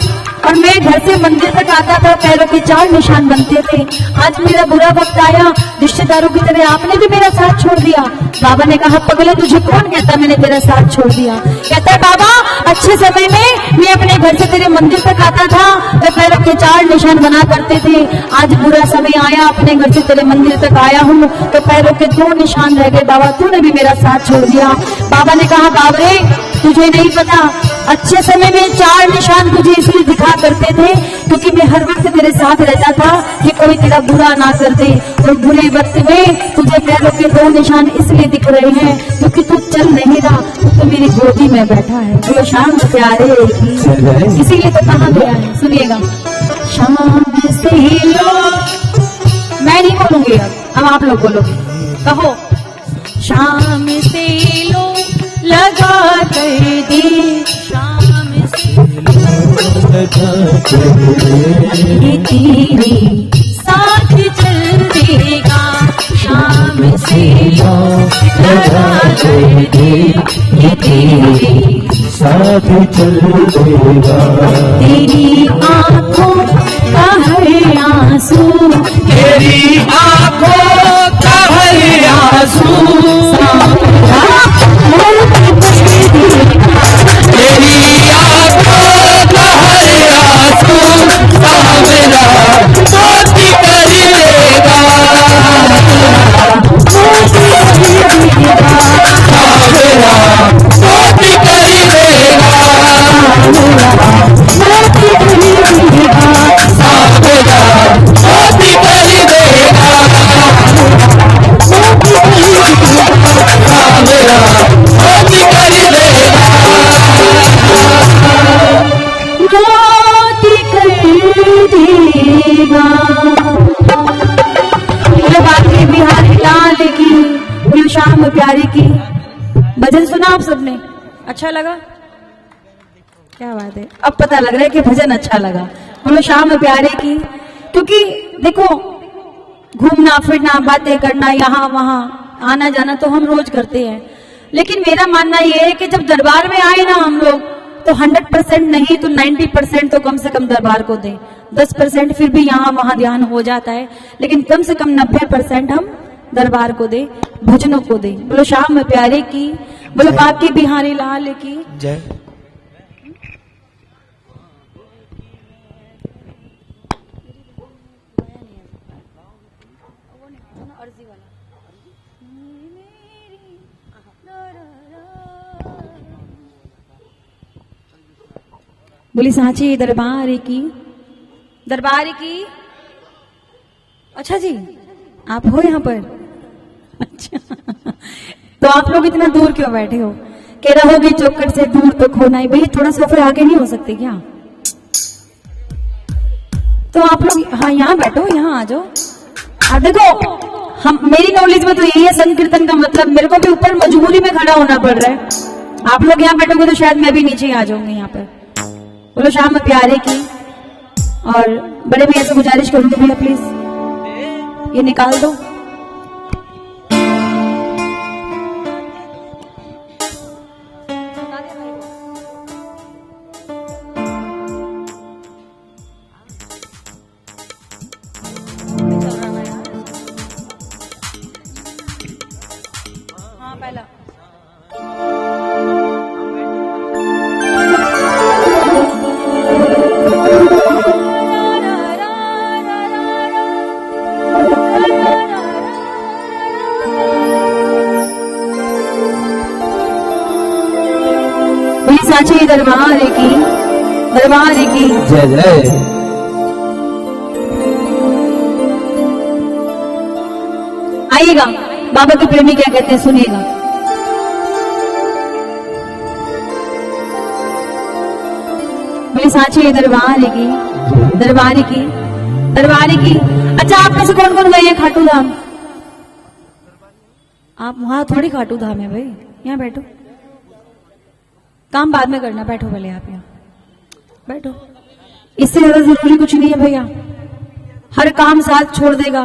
D: और मैं घर से मंदिर तक आता था, पैरों के चार निशान बनते थे, आज मेरा बुरा वक्त आया, रिश्तेदारों की तरह आपने भी मेरा साथ छोड़ दिया। बाबा ने कहा, पगले तुझे कौन कहता मैंने तेरा साथ छोड़ दिया? कहता है, बाबा अच्छे समय में मैं अपने घर से तेरे मंदिर तक आता था, तो पैरों के चार निशान बना करते थे, आज बुरा समय आया, अपने घर से तेरे मंदिर तक आया हूँ तो पैरों के दो निशान रह गए, बाबा तूने भी मेरा साथ छोड़ दिया। बाबा ने कहा, बाबरे तुझे नहीं पता, अच्छे समय में चार निशान तुझे इसलिए दिखा करते थे क्योंकि मैं हर वक्त तेरे साथ रहता था कि कोई तेरा बुरा ना कर दे, और बुरे वक्त में तुझे पैरों के दो निशान इसलिए दिख रहे हैं क्योंकि तू चल नहीं रहा, तू तो मेरी गोदी में बैठा है। जो शाम प्यारे की, इसीलिए तो कहा गया है, सुनिएगा, शाम से लो, मैं नहीं बोलूंगी अब आप लोग बोलोगे, कहो, शाम से लो लगा कर दे, शाम से ये तेरे साथ चल देगा, शाम से लगा कर दे, ये तेरे
A: साथ चल देगा।
D: तेरी आंखों का हर आंसू,
A: तेरी आंखों का हर आंसू, तेरी आंखों का हर आंसू सामना मोती कर लेगा, मोती कर लेगा, मोती कर देगा, मोती कर देगा।
D: मोती कर देगा। ये बातें बिहारी लाल की, ये शाम प्यारी की भजन सुना आप सबने, अच्छा लगा? क्या बात है, अब पता लग रहा है कि भजन अच्छा लगा। बोलो शाम प्यारे की, क्योंकि देखो घूमना फिरना बातें करना यहाँ वहाँ आना जाना तो हम रोज करते हैं, लेकिन मेरा मानना यह है कि जब दरबार में आए ना हम लोग तो 100% नहीं तो 90% तो कम से कम दरबार को दें। 10% फिर भी यहाँ वहाँ ध्यान हो जाता है, लेकिन कम से कम 90% हम दरबार को दे, भजनों को दे। बोलो शाम प्यारे की, बोलो बाकी बिहारी लाल की
A: जय।
D: बोली सांची दरबार की, दरबार की। अच्छा जी आप हो यहाँ पर, अच्छा तो आप लोग इतना दूर क्यों बैठे हो? कह रहोगे चौखट से दूर तो खोना ही, भैया थोड़ा सा फिर आगे नहीं हो सकते क्या? तो आप लोग हाँ यहाँ बैठो, यहाँ आ जाओ। अब देखो हम, मेरी नॉलेज में तो यही है संकीर्तन का मतलब, मेरे को भी ऊपर मजबूरी में खड़ा होना पड़ रहा है। आप लोग यहाँ बैठोगे तो शायद मैं भी नीचे ही आ जाऊंगी यहाँ पर। बोलो शाम प्यारे की। और बड़े भैया से गुजारिश करूंगी भैया प्लीज ये निकाल दो। हाँ पहला सांची दरबार की, दरबार की
A: जय जय।
D: आइएगा, बाबा के प्रेमी क्या कहते हैं सुनिएगा। बोली सांची दरबार की, दरबार की, दरबार की। अच्छा, आप में से कौन कौन गए हैं खाटू धाम? आप वहां थोड़ी खाटू धाम है भाई, यहाँ बैठो, काम बाद में करना, बैठो पहले आप यहाँ बैठो। इससे ज्यादा जरूरी कुछ नहीं है भैया। हर काम साथ छोड़ देगा,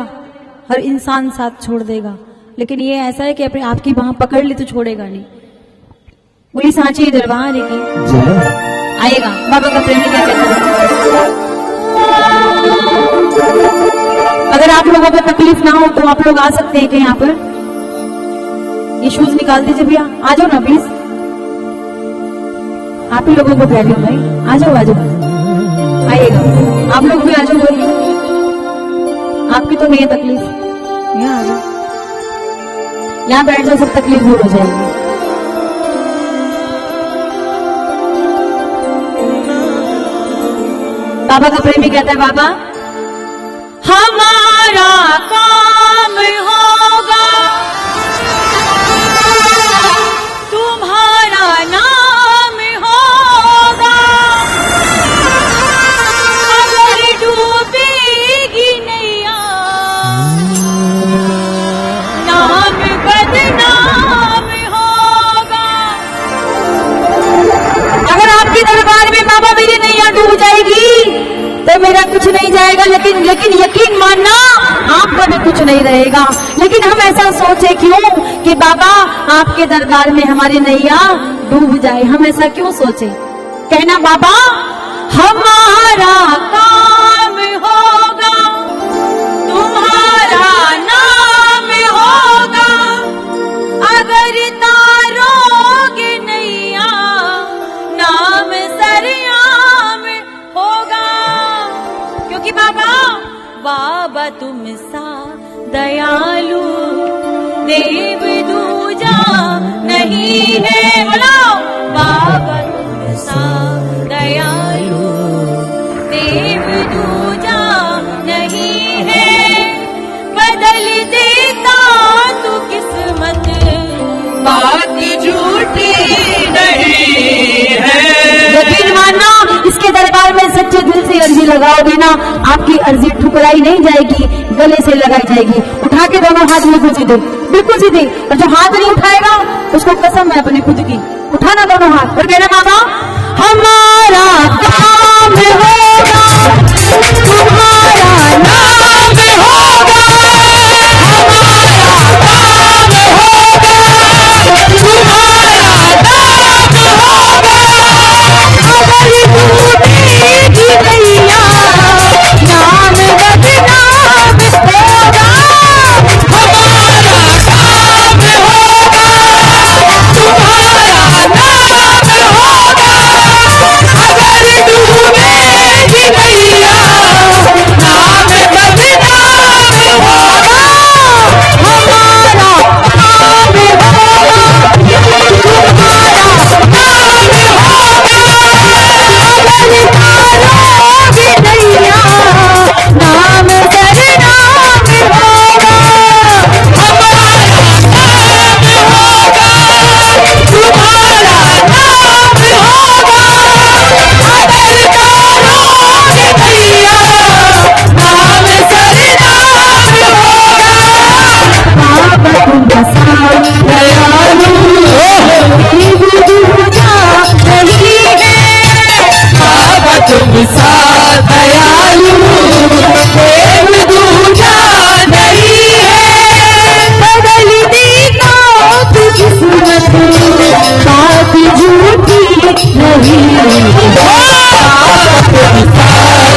D: हर इंसान साथ छोड़ देगा, लेकिन ये ऐसा है कि अपने आपकी बाह पकड़ ली तो छोड़ेगा नहीं। बोली सांची दरबार की। आएगा बाबा का प्रेमी क्या कहता है। अगर आप लोगों को तकलीफ ना हो तो आप लोग आ सकते हैं कि यहाँ पर ये शूज निकाल दीजिए भैया, आ जाओ ना प्लीज। आप ही लोगों को प्रॉब्लम भाई, आ जाओ आ जाओ, आइएगा आप लोग भी आ जाओ भाई, आपकी तो नहीं है तकलीफ, यहाँ आ जाओ, यहाँ बैठ जाओ, सब तकलीफ दूर हो जाएगी। बाबा का प्रेमी कहता है बाबा हमारा काम होगा, तुम्हारा नाम होगा, अगर डूबेगी नैया नाम बदनाम होगा। अगर आपके दरबार में बाबा मेरी नैया डूब जाएगी तो मेरा कुछ नहीं जाएगा, लेकिन यकीन मानना आपका भी कुछ नहीं रहेगा। लेकिन हम ऐसा सोचे क्यों कि बाबा आपके दरबार में हमारी नैया डूब जाए, हम ऐसा क्यों सोचे? कहना बाबा हमारा काम होगा, तुम्हारा नाम होगा, अगर तारोगे नैया नाम सरियाम होगा। क्योंकि बाबा तुम सा दयालु देव दूजा नहीं है। बोलो बाबा तुम सा दयालु देव दूजा नहीं है, बदल देता तू किस्मत बात झूठी नहीं है। यकीन मानना इसके दरबार में सच्चे दिल से अर्जी लगाओगे ना, आपकी अर्जी ठुकराई नहीं जाएगी, गले से लगाई जाएगी। उठा के दोनों हाथ बिल्कुल सीधे, बिल्कुल सीधे, और जो हाथ नहीं उठाएगा उसको कसम है अपनी खुद की, उठाना दोनों हाथ और कहना बाबा हमारा काम होगा, तुम्हारा नाम होगा, हमारा काम होगा, तुम्हारा नाम होगा, अगर डूबेगी नैया नाम बदनाम होगा, हमारा काम होगा, तुम्हारा नाम होगा, अगर डूबेगी नैया नाम बदनाम होगा, हमारा काम होगा, तुम्हारा तुम सा दयालु देव दूजा नहीं है, बदल देता तू किस्मत बात झूठी नहीं है। तुम सा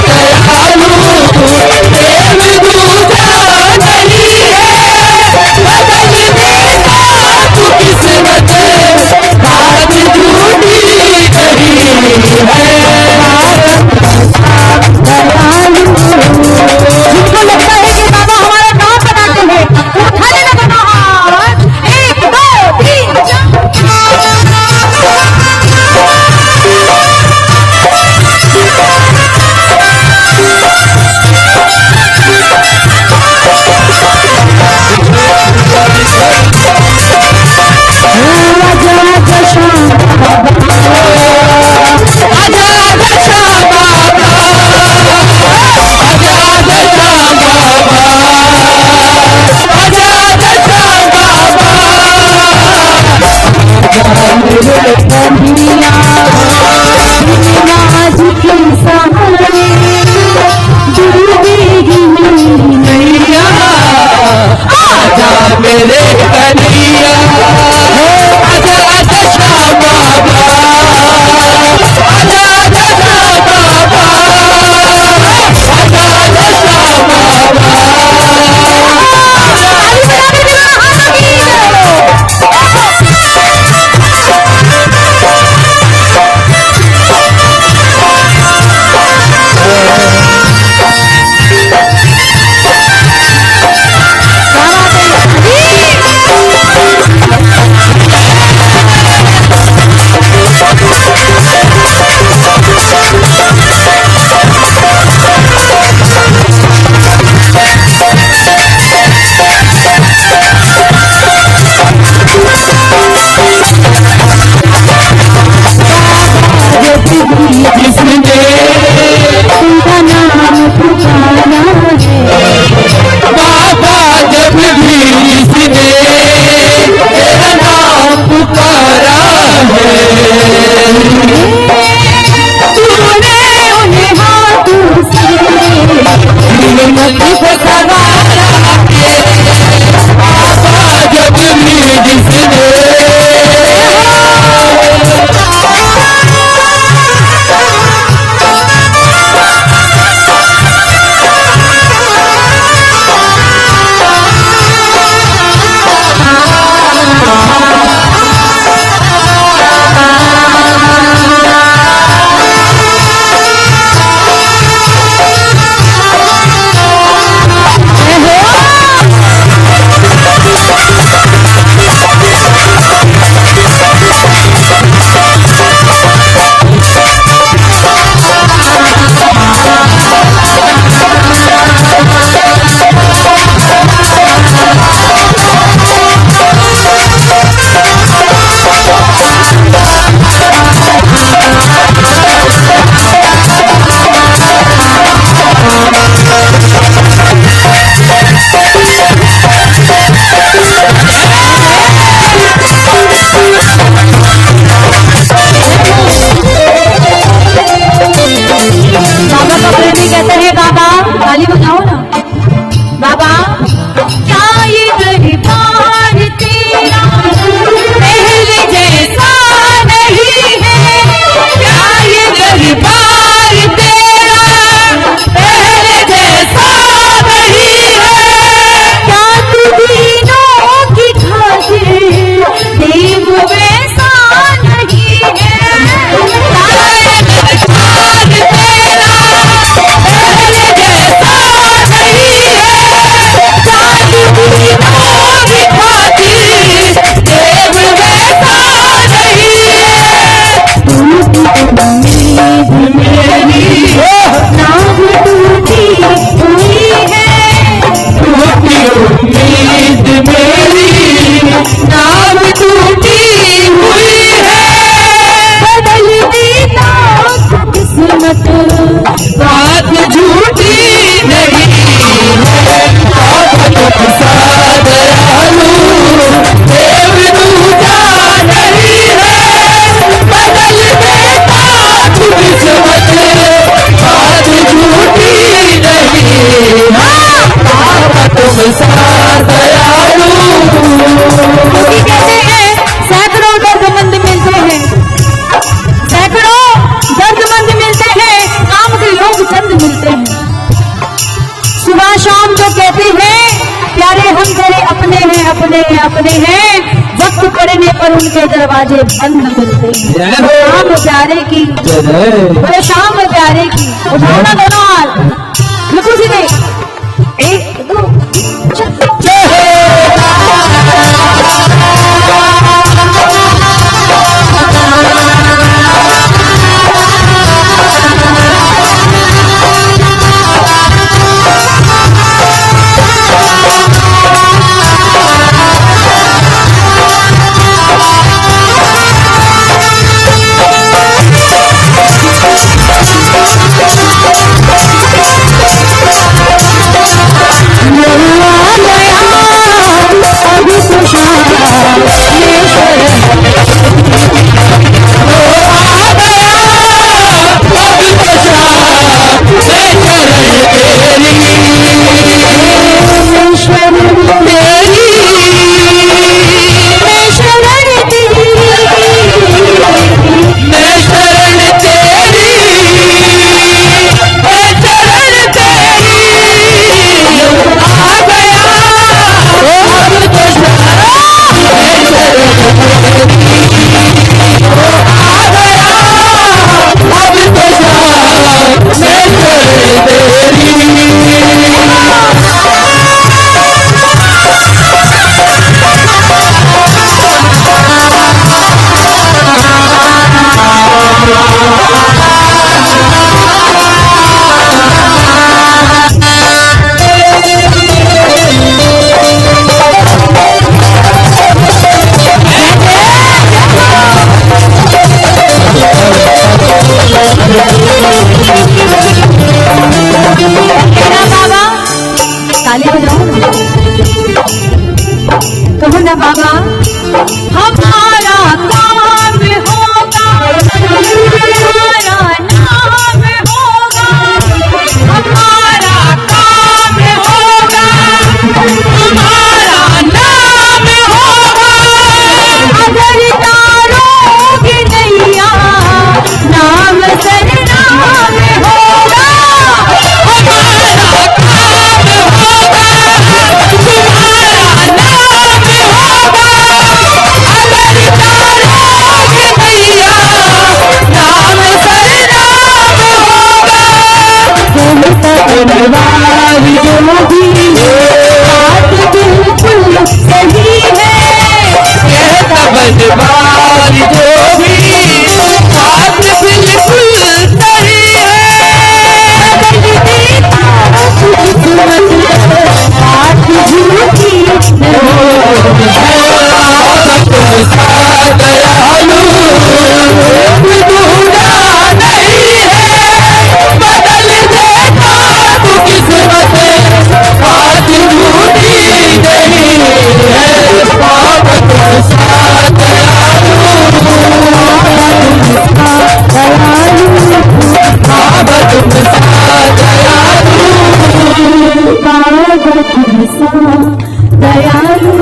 D: दयालु देव दूजा नहीं है, बदल देता तू किस्मत बात झूठी नहीं है। जिनको लगता है कि बाबा हमारा नाम बनाते हैं वो उठा लेना दोनों हाथ, 1 2 3 आजा आजा
A: कन्हैया आजा आजा श्याम बाबा आजा आजा श्याम बाबा आजा आजा श्याम बाबा
D: अपने हैं, वक्त पड़ने पर उनके दरवाजे बंद मिलते हैं। शाम प्यारे की, बोले शाम प्यारे की। उठाओ ना दोनों हाथ, बिल्कुल सीधे, 1 2
A: जय
D: बाबा हमारा काम होगा, हमारा नाम होगा, हमारा काम होगा, हमारा नाम होगा। अगर तारोगे नैया नाम सरनाम होगा, हमारा काम होगा, तुम्हारा नाम होगा। अगर तारोगे नैया नाम सरनाम होगा। तुम तकरवार जो भी बात बिल्कुल सही है,
A: ये तबजबार जो भी बात बिल्कुल सही है।
D: बात झूठी
A: दयालु दूरा नहीं है, बदल देता तू किस्मत, बात झूठी नहीं है। बाप तुमसा दयालु, बाप तुमसा
D: दयालु।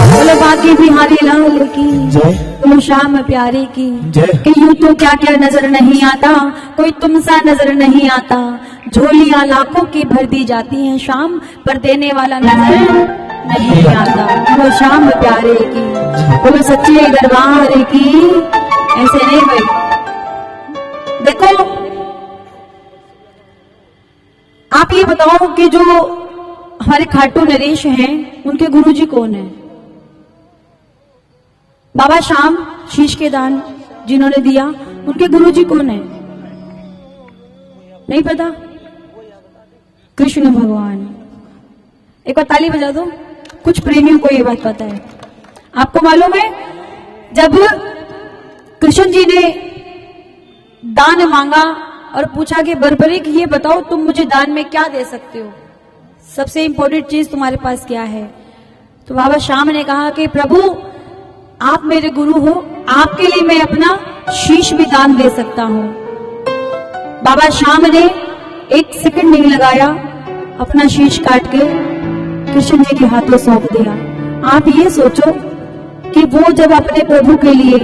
D: बोलो बाकी बिहारी लाल की, बोलो श्याम प्यारे की। कि यूं तो क्या क्या नजर नहीं आता, कोई तुम सा नजर नहीं आता। झोलियां लाखों की भर दी जाती हैं शाम, पर देने वाला नजर नहीं आता। बोलो श्याम प्यारे की, बोलो सच्चे दरबार की। ऐसे नहीं भाई, देखो आप ये बताओ कि जो हमारे खाटू नरेश हैं उनके गुरुजी कौन है? बाबा श्याम शीश के दान जिन्होंने दिया, उनके गुरुजी कौन है? नहीं पता? कृष्ण भगवान। एक बार ताली बजा दो, कुछ प्रेमियों को ये बात पता है। आपको मालूम है जब कृष्ण जी ने दान मांगा और पूछा कि बर्बरीक ये बताओ तुम मुझे दान में क्या दे सकते हो, सबसे इंपॉर्टेंट चीज तुम्हारे पास क्या है? तो बाबा श्याम ने कहा कि प्रभु आप मेरे गुरु हो, आपके लिए मैं अपना शीश भी दान दे सकता हूं। बाबा श्याम ने एक सेकंड नहीं लगाया, अपना शीश काट के कृष्ण जी के हाथों सौंप दिया। आप ये सोचो कि वो जब अपने प्रभु के लिए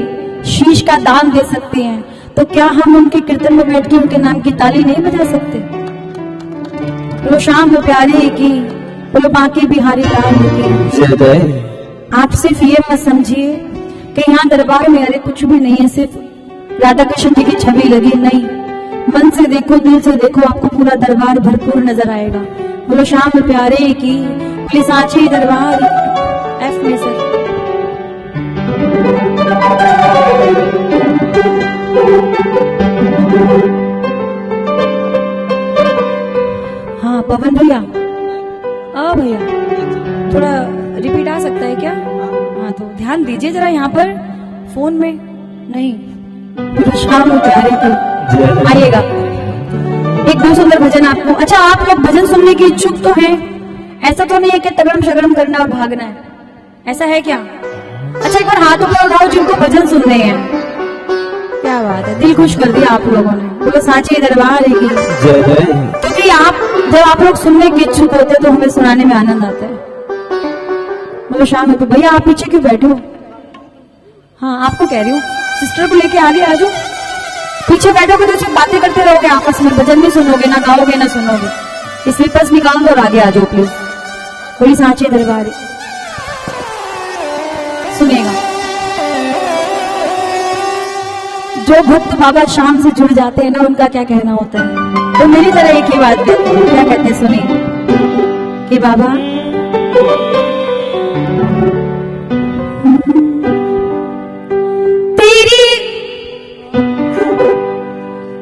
D: शीश का दान दे सकते हैं, तो क्या हम उनके कीर्तन में बैठ के उनके नाम की ताली नहीं बजा सकते? बोलो श्याम प्यारे की, बोलो बाकी बिहारी लाल की। आप सिर्फ ये मत समझिए कि यहाँ दरबार में अरे कुछ भी नहीं है, सिर्फ राधा कृष्ण जी की छवि लगी, नहीं। मन से देखो, दिल से देखो, आपको पूरा दरबार भरपूर नजर आएगा। बोलो श्याम प्यारे की, बोले सांची दरबार। एफ में सर हाँ पवन भैया, भैया थोड़ा रिपीट आ सकता है क्या? हाँ तो ध्यान दीजिए जरा यहाँ पर फोन में नहीं। शाम प्यारे की आइएगा, एक दो सुंदर भजन आपको। अच्छा आप लोग भजन सुनने की इच्छुक तो हैं? ऐसा तो नहीं है कि तगड़म शगड़म करना और भागना है, ऐसा है क्या? अच्छा एक बार हाथ ऊपर उठाओ जिनको भजन सुनने हैं। क्या बात है, दिल खुश कर दिया आप लोगों ने। बोलो सांची दरबार की। क्योंकि आप जब आप लोग सुनने के इच्छुक होते हैं तो हमें सुनाने में आनंद आता है। बोलो शाम तो भैया आप पीछे क्यों बैठो? हाँ आपको कह रही हूँ, सिस्टर को लेके आगे आ जाओ। पीछे बैठोगे तो सिर्फ बातें करते रहोगे आपस में, भजन नहीं सुनोगे, ना गाओगे ना सुनोगे। ये स्लीपर्स निकाल दो और आगे आ जाओ प्लीज। बोली सांची दरबार सुनेगा। जो भक्त बाबा श्याम से जुड़ जाते हैं ना, उनका क्या कहना होता है, तो मेरी तरह एक ही बात कहते हैं। क्या कहते हैं सुनिए कि बाबा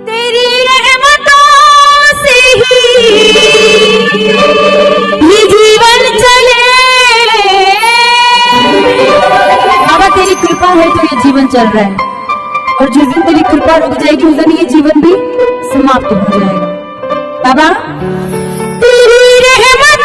D: तेरी रहमतों से ही ये जीवन चले। बाबा तेरी कृपा है तो ये जीवन चल रहा है, और जिस दिन तेरी कृपा रुक जाएगी उस दिन ये जीवन भी समाप्त हो जाएगा। बाबा तेरी रहमत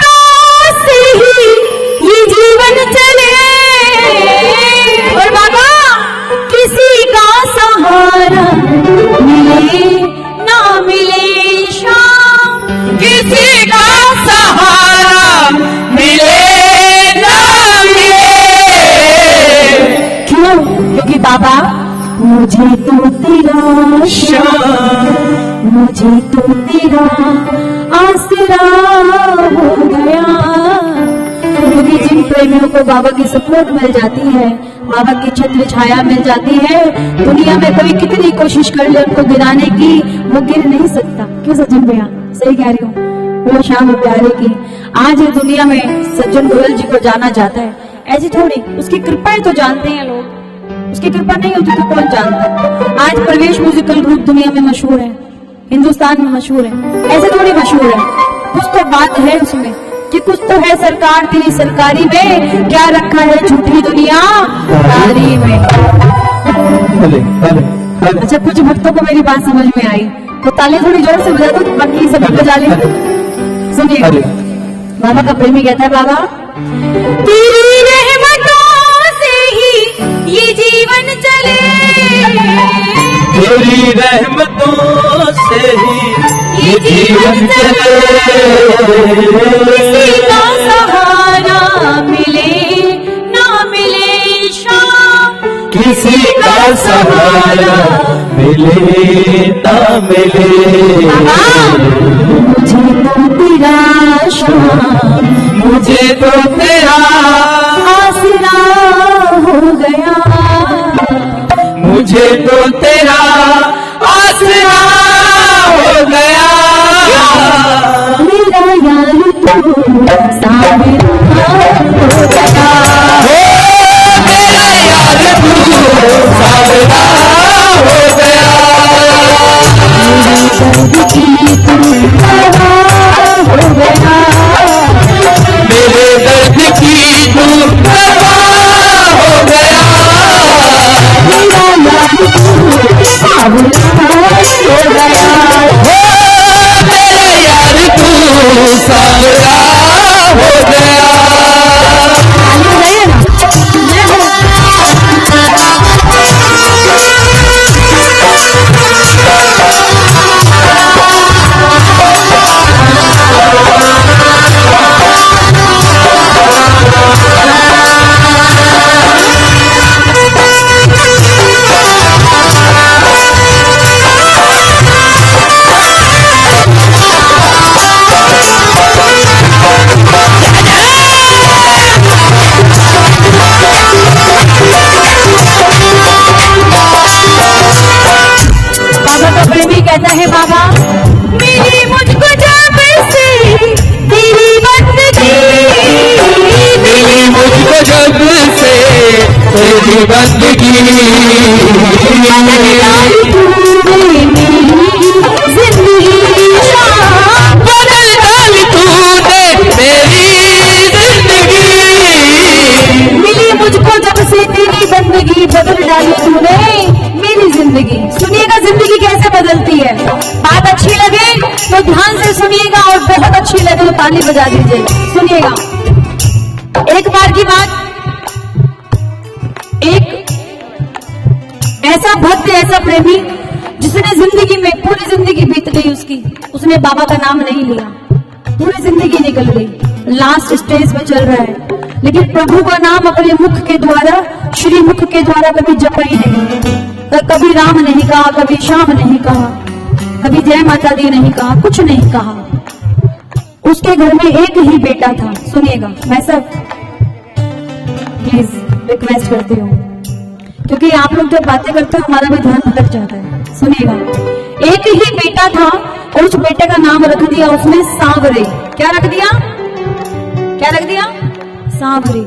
D: मुझे तो तेरा मुझे तो तेरा आसरा हो गया। क्योंकि जिन प्रेमियों को बाबा की सपोर्ट मिल जाती है, बाबा की छत्र छाया मिल जाती है, दुनिया में कोई कितनी कोशिश कर ले उनको गिराने की, वो गिर नहीं सकता। क्यों सज्जन भैया, सही कह रही हूँ। वो शाम प्यारे की आज दुनिया में सज्जन गोयल जी को जाना जाता है, ऐसी थोड़ी उसकी कृपाएं तो जानते हैं लोग, उसकी कृपा नहीं होती तो कौन जानता। आज प्रवेश म्यूजिकल ग्रुप दुनिया में मशहूर है, हिंदुस्तान में मशहूर है, ऐसे थोड़ी मशहूर है। कुछ तो बात है उसमें कि कुछ तो है सरकार तेरी सरकारी में, क्या रखा है झूठी दुनिया कारी में। अच्छा, कुछ भक्तों को मेरी बात समझ में आई तो ताली थोड़ी जोर से बजा दो, बाकी सभी बजा ले। सुनिए, बाबा का प्रेमी कहता है, बाबा तेरी रहमतों से ही ये जीवन चले,
A: तेरी रहमतों से ही ये जीवन चले,
D: किसी का सहारा मिले ना मिले शाम,
A: किसी का सहारा मिले ना मिले।
D: मुझे तो तेरा शाम,
A: मुझे तो तेरा
D: आसरा हो गया,
A: मुझे तो तेरा आसरा हो गया।
D: मेरा यार तू सावरा हो गया,
A: मेरा यार तू सावरा हो गया।
D: मेरे दर्द की तू दवा हो गया,
A: मेरे दर्द की तू
D: सावरा हो गया।
A: मेरा यार तू सावरा हो गया।
D: कहता है, बाबा मिली मुझको जब से तेरी बंदगी,
A: मिली मुझको जब से तेरी बंदगी, बदल डाली तूने मेरी जिंदगी।
D: मिली मुझको जब से तेरी बंदगी, बदल डाली तूने मेरी जिंदगी। सुनिएगा जिंदगी कैसे बदलती है। बात अच्छी लगे तो ध्यान से सुनिएगा और बहुत अच्छी लगे तो ताली बजा दीजिए। सुनिएगा, एक बार की बात, एक ऐसा भक्त, ऐसा प्रेमी जिसने जिंदगी में पूरी जिंदगी बीत गई उसने बाबा का नाम नहीं लिया, पूरी जिंदगी निकल गई, लास्ट स्टेज पे चल रहा है, लेकिन प्रभु का नाम अपने मुख के द्वारा, श्री मुख के द्वारा कभी जपा ही नहीं। कभी राम नहीं कहा, कभी श्याम नहीं कहा, कभी जय माता दी नहीं कहा, कुछ नहीं कहा। उसके घर में एक ही बेटा था। सुनिएगा, मैं सब प्लीज रिक्वेस्ट करती हूँ, क्योंकि आप लोग जब बातें करते हो हमारा भी ध्यान भटक जाता है। सुनिएगा, एक ही बेटा था और उस बेटे का नाम रख दिया उसने सांवरे। क्या रख दिया? क्या रख दिया? सांवरे।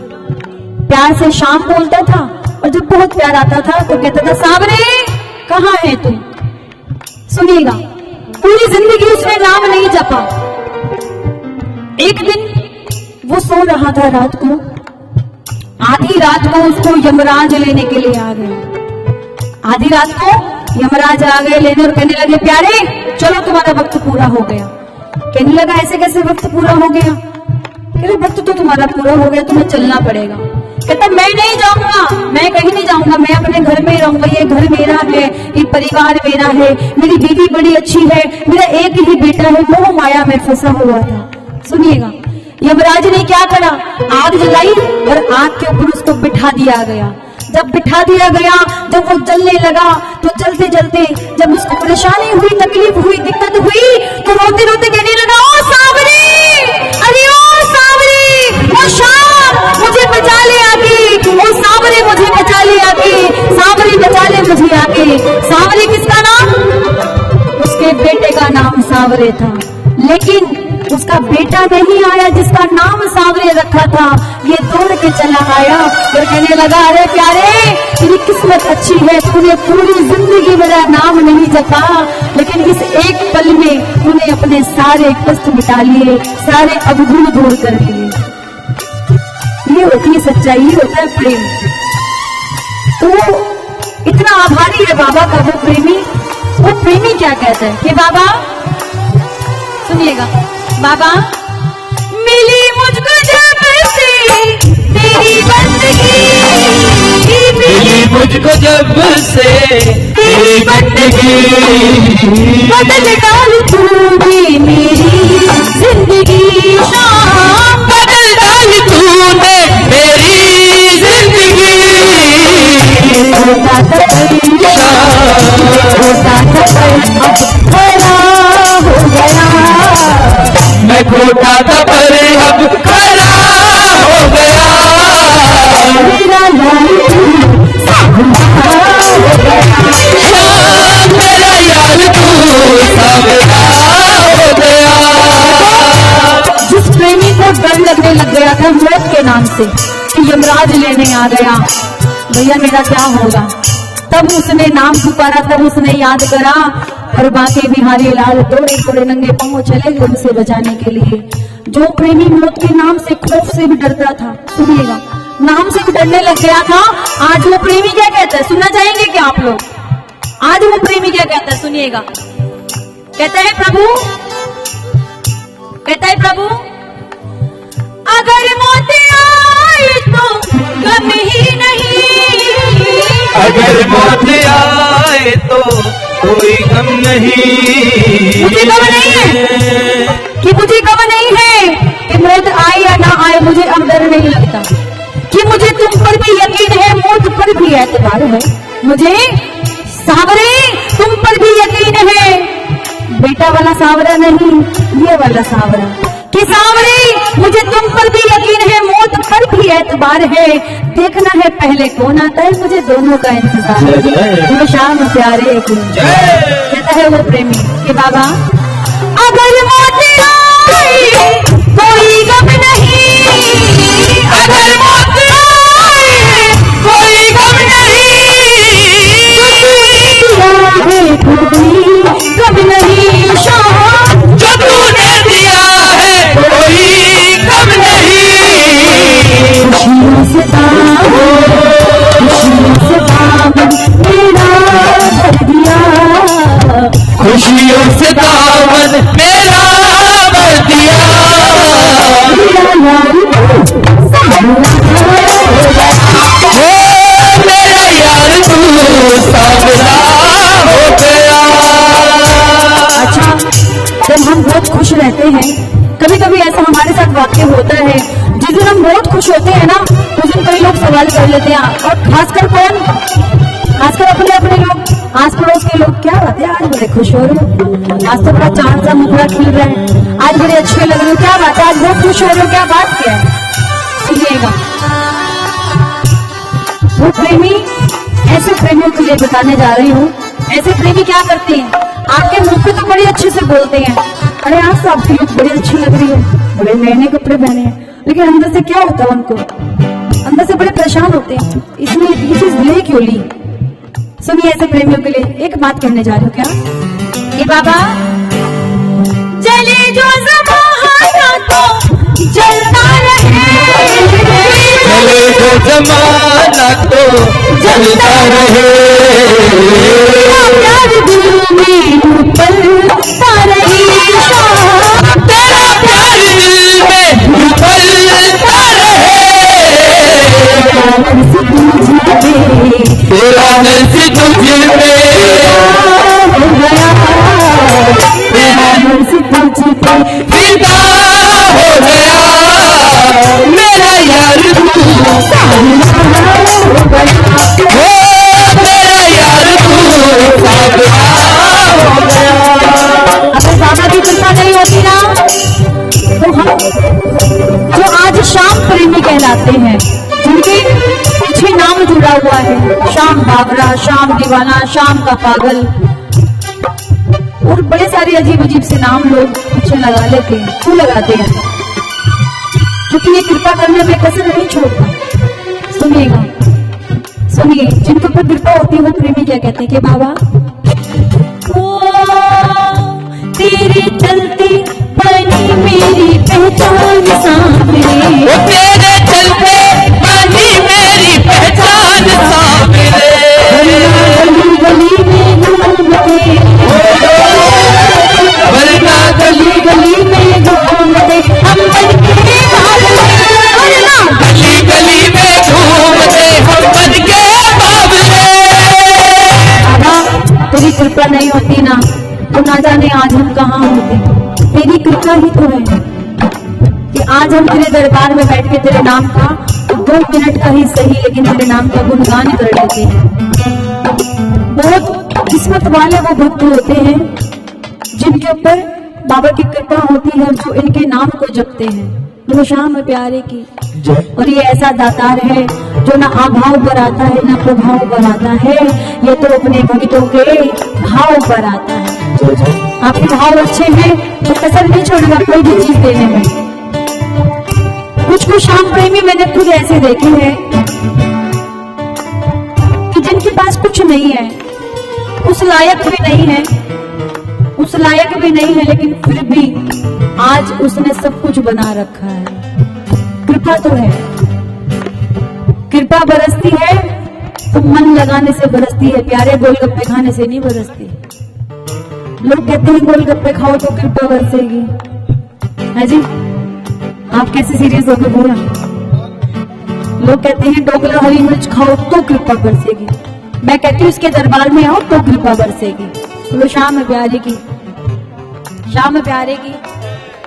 D: प्यार से शाम बोलता था और जब बहुत प्यार आता था तो कहता था, सांवरे कहाँ है तू? सुनिएगा, पूरी जिंदगी उसने नाम नहीं जपा। एक दिन वो सो रहा था, रात को, आधी रात को उसको यमराज लेने के लिए आ गए। आधी रात को यमराज आ गए लेने और कहने लगे, प्यारे चलो तुम्हारा वक्त पूरा हो गया। कहने लगा, ऐसे कैसे वक्त पूरा हो गया? कहते, वक्त तो तुम्हारा पूरा हो गया, तुम्हें चलना पड़ेगा। कहता, मैं नहीं जाऊंगा, मैं कहीं नहीं जाऊंगा, मैं अपने घर में रहूंगा, ये घर मेरा है, ये परिवार मेरा है, मेरी बीवी बड़ी अच्छी है, मेरा एक ही बेटा है, मोह माया में फंसा हुआ था। सुनिएगा, यमराज ने क्या करा, आग जलाई और आग के ऊपर उसको बिठा दिया गया। जब बिठा दिया गया, जब वो जलने लगा तो जलते जलते जब उसको परेशानी हुई, तकलीफ हुई, दिक्कत हुई तो रोते रोते कहने लगा, ओ सावरी, अरे ओ सावरी, ओ शाम मुझे बचा ले आके, ओ सावरी मुझे बचा ले आके, सावरी बचा ले मुझे आके। सावरी किसका नाम? उसके बेटे का नाम सावरे था, लेकिन उसका बेटा नहीं आया जिसका नाम सावरे रखा था। ये दौड़ के चला आया और कहने लगा, अरे प्यारे, तेरी किस्मत अच्छी है, तूने पूरी जिंदगी मेरा नाम नहीं जपा, लेकिन इस एक पल में तूने अपने सारे कष्ट मिटा लिए, सारे अवगुण दूर कर लिए। ये होती है सच्चाई, ये होता है प्रेम। तो इतना आभारी है बाबा का वो प्रेमी। वो प्रेमी क्या कहता है कि बाबा, सुनिएगा, बाबा मिली मुझको जब से तेरी बंदगी,
A: मिली मुझको जब से तेरी बंदगी,
D: बदल डाल तूने मेरी जिंदगी, शाम
A: बदल डाल तूने मेरी जिंदगी,
D: होता था खरा हो गया,
A: मैं खोटा था पर अब खरा हो गया,
D: मेरा लाल हो गया,
A: शाम मेरा यार तू सावरा हो गया।
D: जिस प्रेमी को डर लगने लग गया था मौत के नाम से कि यमराज लेने आ गया, भैया मेरा क्या होगा, तब उसने नाम पुकारा, तब उसने याद करा और बांके बिहारी लाल दौड़े थोड़े नंगे पांव चले गए उसे बचाने के लिए। जो प्रेमी मौत के नाम से, खौफ से भी डरता था, सुनिएगा, नाम से भी डरने लग गया था, आज वो प्रेमी क्या कहता है, सुनना चाहेंगे क्या आप लोग? आज वो प्रेमी क्या कहता है, सुनिएगा। कहता है प्रभु, कहता है प्रभु, अगर मौत आए तो गम ही नहीं,
A: अगर मौत आए तो कोई गम नहीं,
D: मुझे गम नहीं है कि मुझे गम नहीं है कि मौत आए या ना आए, मुझे अब डर नहीं लगता कि मुझे तुम पर भी यकीन है, मौत पर भी एतबार है, मुझे सावरे तुम पर भी यकीन है, बेटा वाला सावरा नहीं, ये वाला सावरा, कि सावरे मुझे तुम पर भी यकीन है, मौत पर भी एतबार है, देखना है पहले कौन आता है, मुझे दोनों का इंतजार है, शाम प्यारे की। कहता है वो प्रेमी कि बाबा अगर मौत आए कोई गम नहीं,
A: अगर मौत आए कोई गम नहीं,
D: गम नहीं, शाम
A: जो तूने दिया है कोई गम नहीं,
D: खुशियों से
A: खुशियों से दामन मेरा भर दिया, मेरा यार तू सावरा हो गया।
D: अच्छा, जब हम बहुत खुश रहते हैं, कभी कभी ऐसा हमारे साथ वाक्य होता है, जिस दिन हम बहुत खुश होते हैं ना, उस दिन कई लोग सवाल कर लेते हैं, और खासकर कौन, खासकर अपने अपने लोग, आस पड़ोस के लोग, क्या बात है आज बड़े खुश हो रहे हो, आज तो बड़ा चांद सा मुखड़ा खिल रहा है, आज बड़े अच्छे लग रहे हो, क्या बात है आज बहुत खुश हो रहे हो, क्या बात क्या है? सुनिएगा, वो प्रेमी, ऐसे प्रेमियों के लिए बताने जा रही हूँ। ऐसे प्रेमी क्या करते हैं, आपके मुंह पे तो बड़े अच्छे से बोलते हैं, अरे आज तो आपकी लुक बड़ी अच्छी लग रही है, बड़े नए नए कपड़े पहने हैं, लेकिन अंदर से क्या होता है, उनको अंदर से बड़े परेशान होते हैं, इसलिए ये चीज ले क्यों ली। सुनिए, ऐसे प्रेमियों के लिए एक बात कहने जा रही हूँ, क्या कि बाबा जले जो ज़माना तो जलता रहे,
A: चले जो जमाना तो चलता रहे,
D: प्यार दिल में उबलता रहे,
A: तेरा प्यार दिल में उबलता रहे, तेरा नर्स तुझ में
D: हो गया, तेरा नर्स तुझ पे
A: फिदा हो गया, मेरा यार तू
D: हो गया। प्रेमी कहलाते हैं, जिनके पीछे नाम जुड़ा हुआ है, शाम बाबरा, शाम दीवाना, शाम का पागल, और बड़े सारे अजीब अजीब से नाम लोग पीछे लगा लेते हैं। क्यों लगाते हैं? क्योंकि ये कृपा करने में कसर नहीं छोड़ता। सुनिएगा, सुनिए, जिनके ऊपर कृपा होती है वो प्रेमी क्या कहते हैं कि बाबा तेरे चलते बनी मेरी पहचान सांवरे,
A: तेरे चलते बनी मेरी पहचान सांवरे,
D: गली गली में घूमते,
A: वरना
D: गली गली में घूमते हम बनके बाबरे,
A: गली गली में घूमते हम बनके बाबरे।
D: बाबा तेरी कृपा नहीं होती ना तो ना जाने आज हम कहाँ होते। तेरी कृपा ही तो है कि आज हम तेरे दरबार में बैठ के तेरे नाम का 2 मिनट का ही सही लेकिन तेरे नाम का गुणगान कर लेते हैं। बहुत किस्मत वाले वो भक्त होते हैं जिनके ऊपर बाबा की कृपा होती है, जो इनके नाम को जपते हैं। वो श्याम प्यारे की। और ये ऐसा दातार है जो ना अभाव पर आता है ना प्रभाव पर आता है, ये तो अपने भक्तों के भाव पर आता है। आपके भाव अच्छे हैं तो कसर नहीं छोड़ेगा कोई भी चीज देने में। कुछ श्याम प्रेमी मैंने खुद ऐसे देखे हैं कि जिनके पास कुछ नहीं है, उस लायक भी नहीं है, उस लायक भी नहीं है, लेकिन फिर भी आज उसने सब कुछ बना रखा है। कृपा तो है, कृपा बरसती है तो मन लगाने से बरसती है, प्यारे गोलगप्पे खाने से नहीं बरसती। लोग कहते हैं गोलगप्पे खाओ तो कृपा बरसेगी, है जी? आप कैसे सीरियस होकर बोला? लोग कहते हैं डोकला हरी मिर्च खाओ तो कृपा बरसेगी, मैं कहती हूँ उसके दरबार में आओ तो कृपा बरसेगी। बोलो श्याम प्यारे की, श्याम प्यारे की,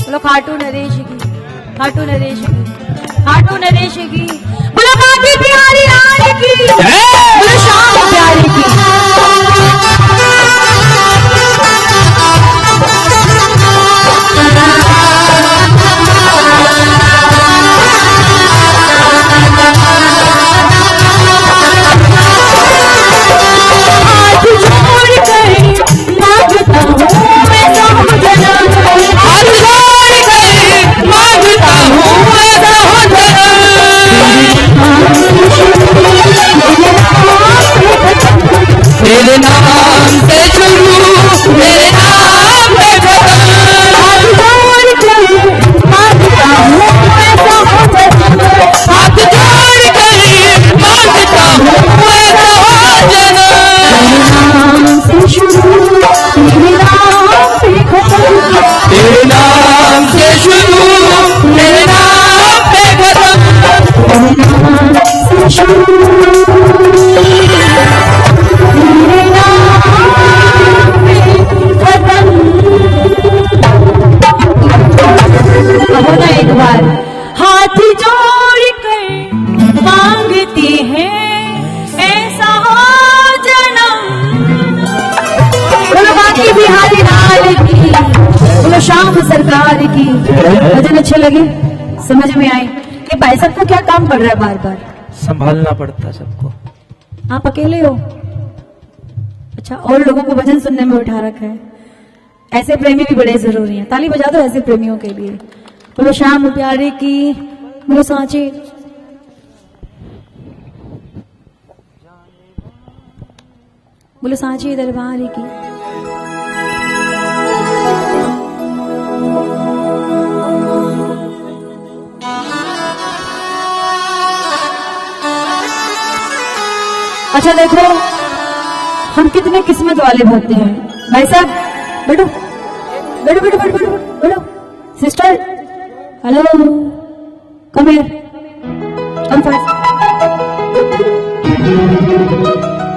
D: बोलो खाटू नरेश की, खाटू नरेश की, खाटू नरेश की, बोलो बाकी बिहारी लाल की, बोलो श्याम प्यारे की।
A: मेरे नाम से शुरू मेरे नाम पे खत्म, हाथ जोड़ कर मांगता हूँ ऐसा हो जन्म, हाथ जोड़ कर मांगता हूँ ऐसा हो जन्म। तेरे नाम से शुरू मेरे नाम पे खत्म,
D: एक बार हाथ जोड़ कर मांगते हैं ऐसा हो जन्म। बोलो बाकी बिहारी लाल की, बोलो श्याम सरकार की। भजन अच्छे लगे, समझ में आए कि भाई साहब को क्या काम पड़ रहा है? बार बार
A: संभालना पड़ता सबको।
D: आप अकेले हो? अच्छा, और लोगों को भजन सुनने में उठा रखा है। ऐसे प्रेमी भी बड़े जरूरी हैं। ताली बजा दो ऐसे प्रेमियों के लिए। बोलो श्याम प्यारे की, बोलो सांचे। बोलो सांचे दरबार की। अच्छा देखो, हम कितने किस्मत वाले होते हैं। भाई साहब बैठो बैठो बैठो बैठो बैठो बैठो। Sister hello, come here, come fast.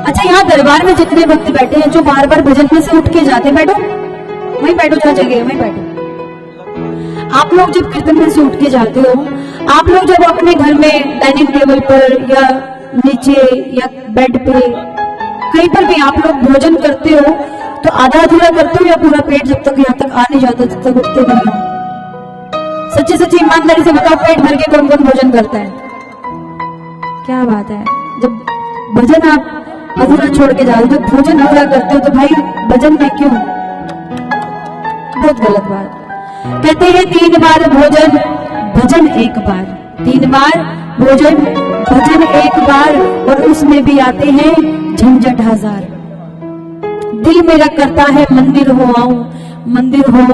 D: अच्छा, यहाँ दरबार में जितने भक्त बैठे हैं जो बार बार भजन में से उठ के जाते हैं, बैठो वहीं बैठो, जहाँ जगह है वहीं बैठो। आप लोग जब कीर्तन में से उठ के जाते हो, आप लोग जब अपने घर में डाइनिंग टेबल पर या नीचे या बेड पे कहीं पर भी आप लोग भोजन करते हो तो आधा अधूरा करते हो या पूरा पेट जब तक यहाँ तक आ नहीं जाता तब तक उठते नहीं हो। सच्ची सच्ची ईमानदारी से बताओ, पेट भर के कौन कौन भोजन करता है? क्या बात है, जब भजन आप अधूरा छोड़ के जा रहे हो, जब भोजन अधूरा करते हो तो भाई भजन में क्यों? बहुत गलत बात। कहते हैं 3 बार भोजन भजन 1 बार, 3 बार भोजन भजन 1 बार, और उसमें भी आते हैं झंझट 1000। दिल मेरा करता है मंदिर हो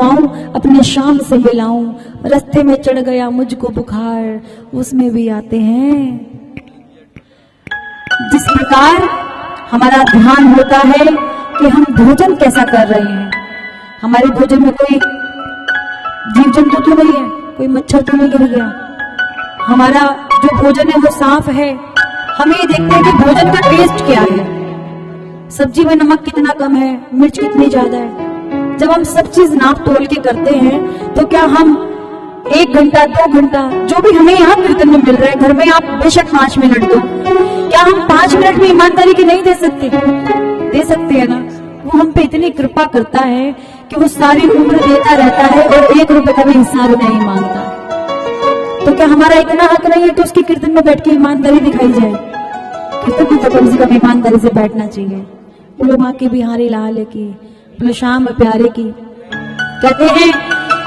D: आऊं, अपने शाम से मिलाऊं, रास्ते में चढ़ गया मुझको बुखार, उसमें भी आते हैं। जिस प्रकार हमारा ध्यान होता है कि हम भोजन कैसा कर रहे हैं, हमारे भोजन में कोई जीव जंतु तो नहीं है, कोई मच्छर तो नहीं गिर गया, हमारा जो भोजन है वो साफ है। हम ये देखते हैं कि भोजन का टेस्ट क्या है, सब्जी में नमक कितना कम है, मिर्च कितनी ज्यादा है। जब हम सब चीज नाप तोल के करते हैं तो क्या हम 1 घंटा 2 घंटा जो भी हमें यहाँ कीर्तन में मिल रहा है, घर में आप बेशक 5 मिनट दो, क्या हम 5 मिनट में ईमानदारी की नहीं दे सकते? दे सकते हैं ना। वो हम पे इतनी कृपा करता है कि वो सारी उम्र देता रहता है और 1 रुपए का भी हिसाब नहीं मांगता। तो क्या हमारा इतना हक नहीं है कि उसकी कीर्तन में बैठ के ईमानदारी दिखाई जाए? कीर्तन में तो कम से कम ईमानदारी से बैठना चाहिए। बोलो माँ की बिहारी लाल की, बोलो श्याम प्यारे की। कहते हैं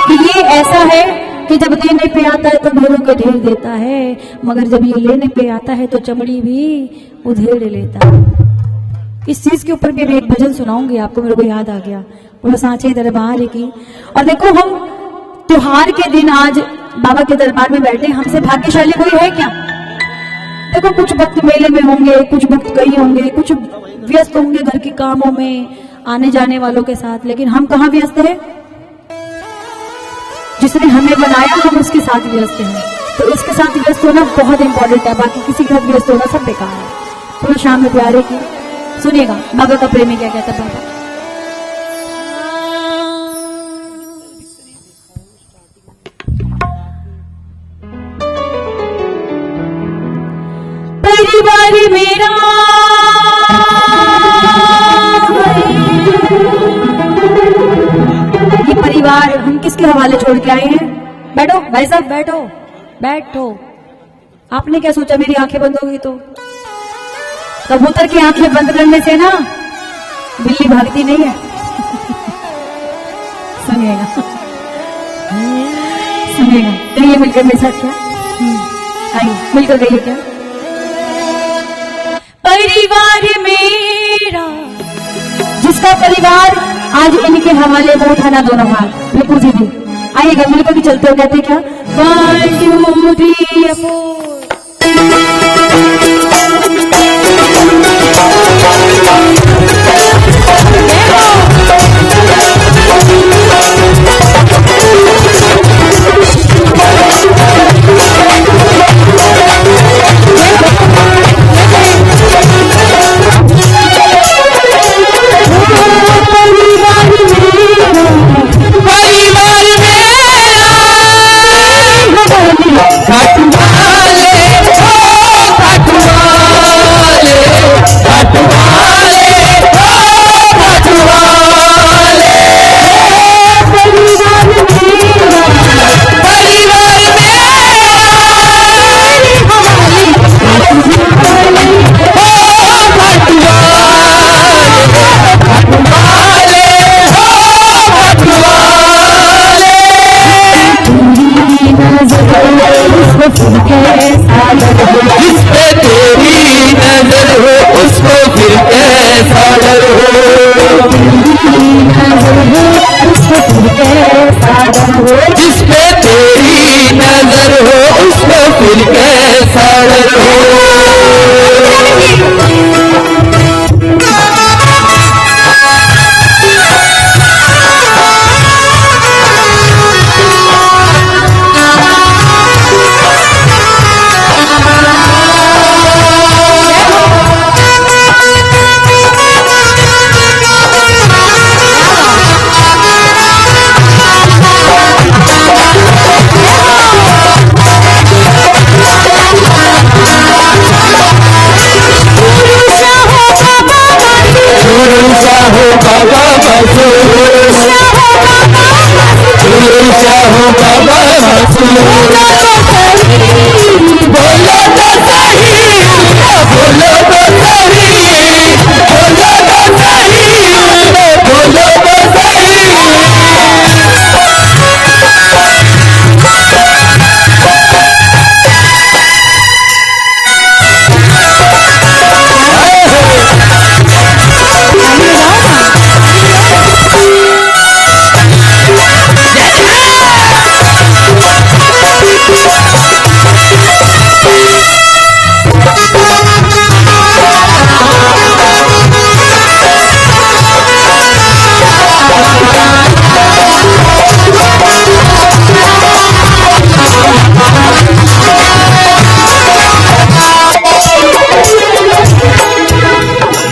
D: कि ये ऐसा है कि जब देने पे आता है तो ढेरों के ढेर देता है, मगर जब ये लेने पे आता है तो चमड़ी भी उधेड़ लेता है। इस चीज के ऊपर भी मैं एक भजन सुनाऊंगी आपको, मेरे को याद आ गया। बोलो सांचे दरबार की। और देखो हम त्योहार के दिन आज बाबा के दरबार में बैठे, हमसे भाग्यशाली कोई है क्या? देखो कुछ भक्त मेले में होंगे, कुछ भक्त कहीं होंगे, कुछ व्यस्त होंगे घर के कामों में, आने जाने वालों के साथ, लेकिन हम कहाँ व्यस्त हैं? जिसने हमें बनाया हम उसके साथ व्यस्त हैं। तो इसके साथ व्यस्त होना बहुत इंपॉर्टेंट है, बाकी किसी के साथ व्यस्त होना सब बेकार है। पूरा श्याम प्यारे की सुनिएगा बाबा का प्रेमी क्या कहता है। बाबा परिवार मेरा ये परिवार हम किसके हवाले छोड़ के आए हैं? बैठो भाई साहब, बैठो बैठो। आपने क्या सोचा मेरी आंखें बंद होगी तो? कबूतर की आंखें बंद करने से ना बिल्ली भागती नहीं है। सुनिएगा सुनिएगा, कहिए मिलकर मेरे साथ क्या? आइए मिलकर कहिए क्या? परिवार मेरा, जिसका परिवार आज इनके हवाले वो उठाना दोनों हाथ बिल्कुल सीधी। आइएगा मिलकर भी चलते हो। कहते क्या?
A: बाबा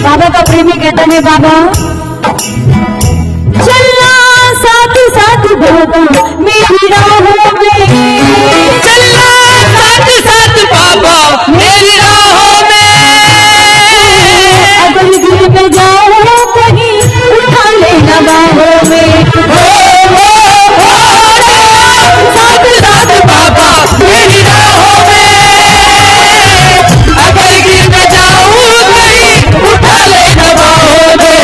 D: बाबा का प्रेमी कहता है बाबा चलना साथ साथ बाबा मेरी राहों में,
C: चलना साथ साथ बाबा मेरी राहों में,
D: अगर दिल में जाओ कहीं उठा लेना बाहों में,
C: साथ साथ बाबा मेरी राहों में, अगर गिर न जाऊं कहीं उठा लेना बाहों में,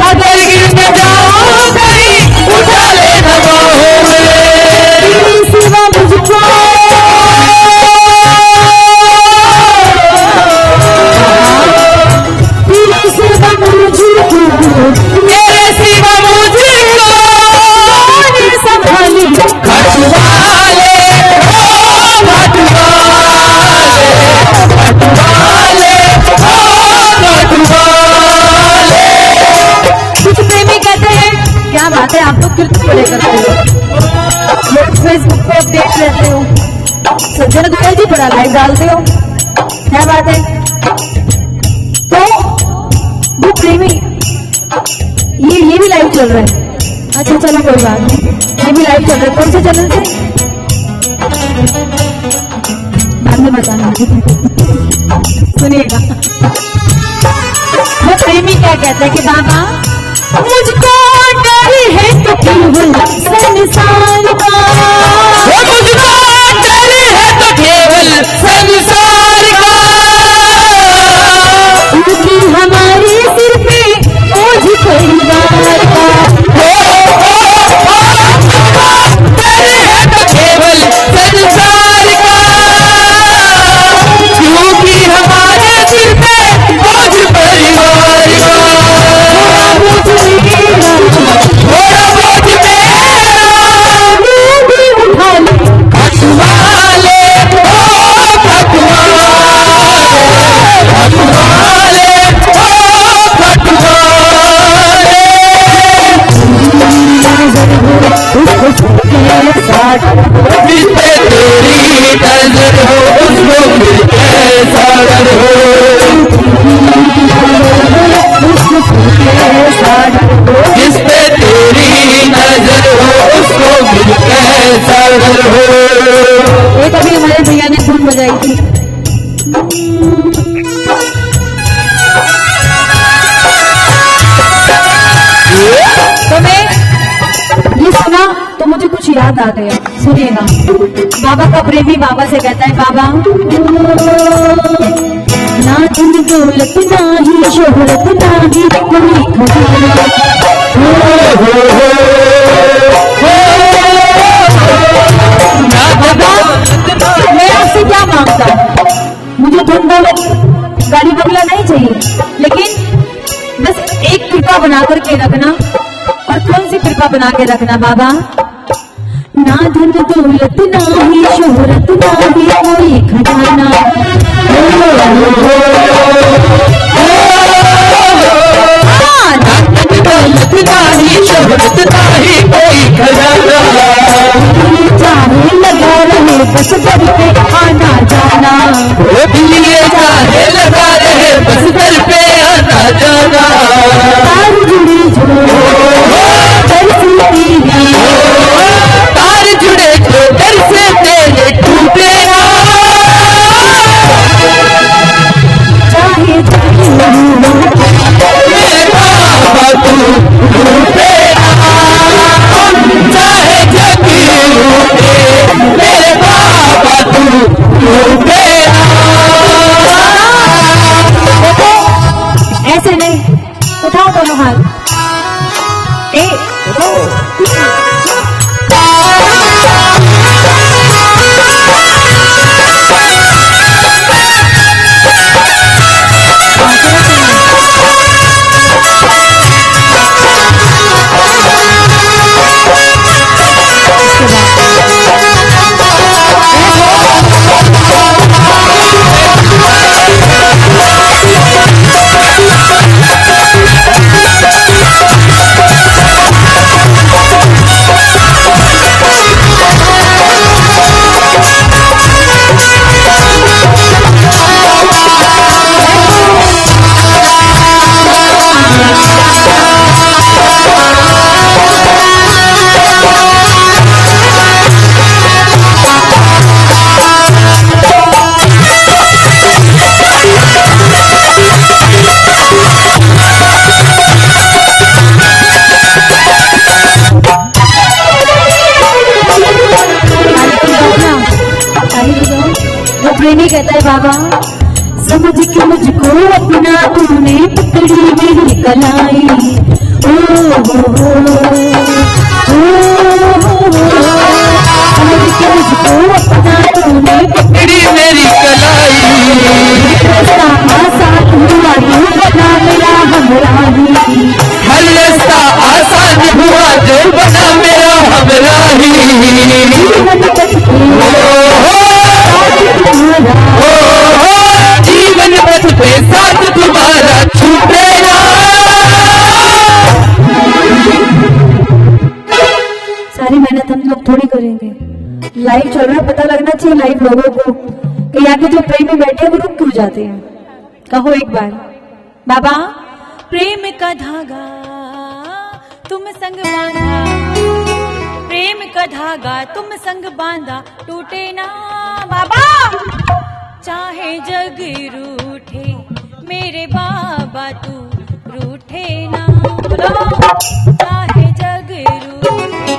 C: अगर गिर न जाऊं कहीं उठा लेना बाहों में।
D: तेरे सिवा मुझको तेरे सिवा मुझको
C: मेरे सिवा मुझको
D: कौन संभाले,
C: खटवाले हो खटवाले, खटवाले हो खटवाले।
D: कुछ प्रेमी कहते हैं क्या बात है आप लोग कीर्तन बड़े करते हो, लोग फेसबुक पे अपडेट रहते हो, सज्जन गोयल जी बड़ा लाइव डालते हो, क्या बात है। तो वो प्रेमी ये भी लाइव चल रहा है, अच्छा चलो कोई बात नहीं, ये भी लाइव चल रहा है, कौन से चैनल से बाद में बताना सुनिएगा। वो प्रेमी क्या कहते हैं कि बाबा मुझको डर है तो केवल संसार का,
C: वो मुझको डर है तो केवल संसार का,
D: क्योंकि हमारे सिर पे बोझ परिवार का,
C: डर है तो केवल संसार का, क्योंकि हमारे सिर पे बोझ परिवार का। थोड़ा बोझ मेरा
D: वो भी उठा ले,
C: खटवाले हो खटवाले, खटवाले हो खटवाले। जिसपे तेरी नजर हो उसको मिलके सागर हो, जिसपे तेरी नजर हो उसको मिलके सागर हो।
D: एक अभी हमारे भैया ने धुन बजाई थी, तो मैं ये सुना तो मुझे कुछ याद आ गया, सुनिएगा। बाबा का प्रेमी बाबा से कहता है बाबा ना धन दौलत ना ही शोहरत ना ही कोई खजाना, मैं आपसे क्या मांगता हूँ, मुझे धन दौलत गाड़ी बंगला नहीं चाहिए, लेकिन बस एक कृपा बना करके रखना। और कौन सी कृपा बना के रखना बाबा, ना धन दौलत ना ही शोहरत ना ही कोई खजाना,
C: दौलत नाही शोहरत नाही कोई खजाना,
D: चाहे लगा रहे बस घर पे आना जाना,
C: वो दिलिए चाहे लगा रहे बस घर पे आना जाना,
D: तार जुड़ी जो घर से तेरी,
C: तार जुड़े जो घर से तेरे टूटे ना,
D: चाहे
C: मेरे बाबा तू टूटे ना, चाहे जगी रूठे मेरे बाबा
D: प्रेमी कहता है बाबा समझ के मुझको अपना तूने पकड़ी मेरी कलाई ओ समझ के मुझको अपना तूने
C: पकड़ी मेरी कलाई
D: रास्ता आसान हुआ तू बना मेरा हमराही
C: हर रास्ता आसान हुआ जो बना मेरा हमराही जीवन पथ पे साथ तुम्हारा छूटे ना।
D: सारी मेहनत हम लोग थोड़ी करेंगे, लाइव चल रहा है, पता लगना चाहिए लाइव लोगों को कि यहाँ के जो प्रेमी बैठे हैं वो रुक क्यों जाते हैं। कहो एक बार बाबा प्रेम का धागा तुम संग बांधा, प्रेम का धागा तुम संग बांधा टूटे ना बाबा, चाहे जग रूठे मेरे बाबा तू रूठे ना, चाहे जग रूठे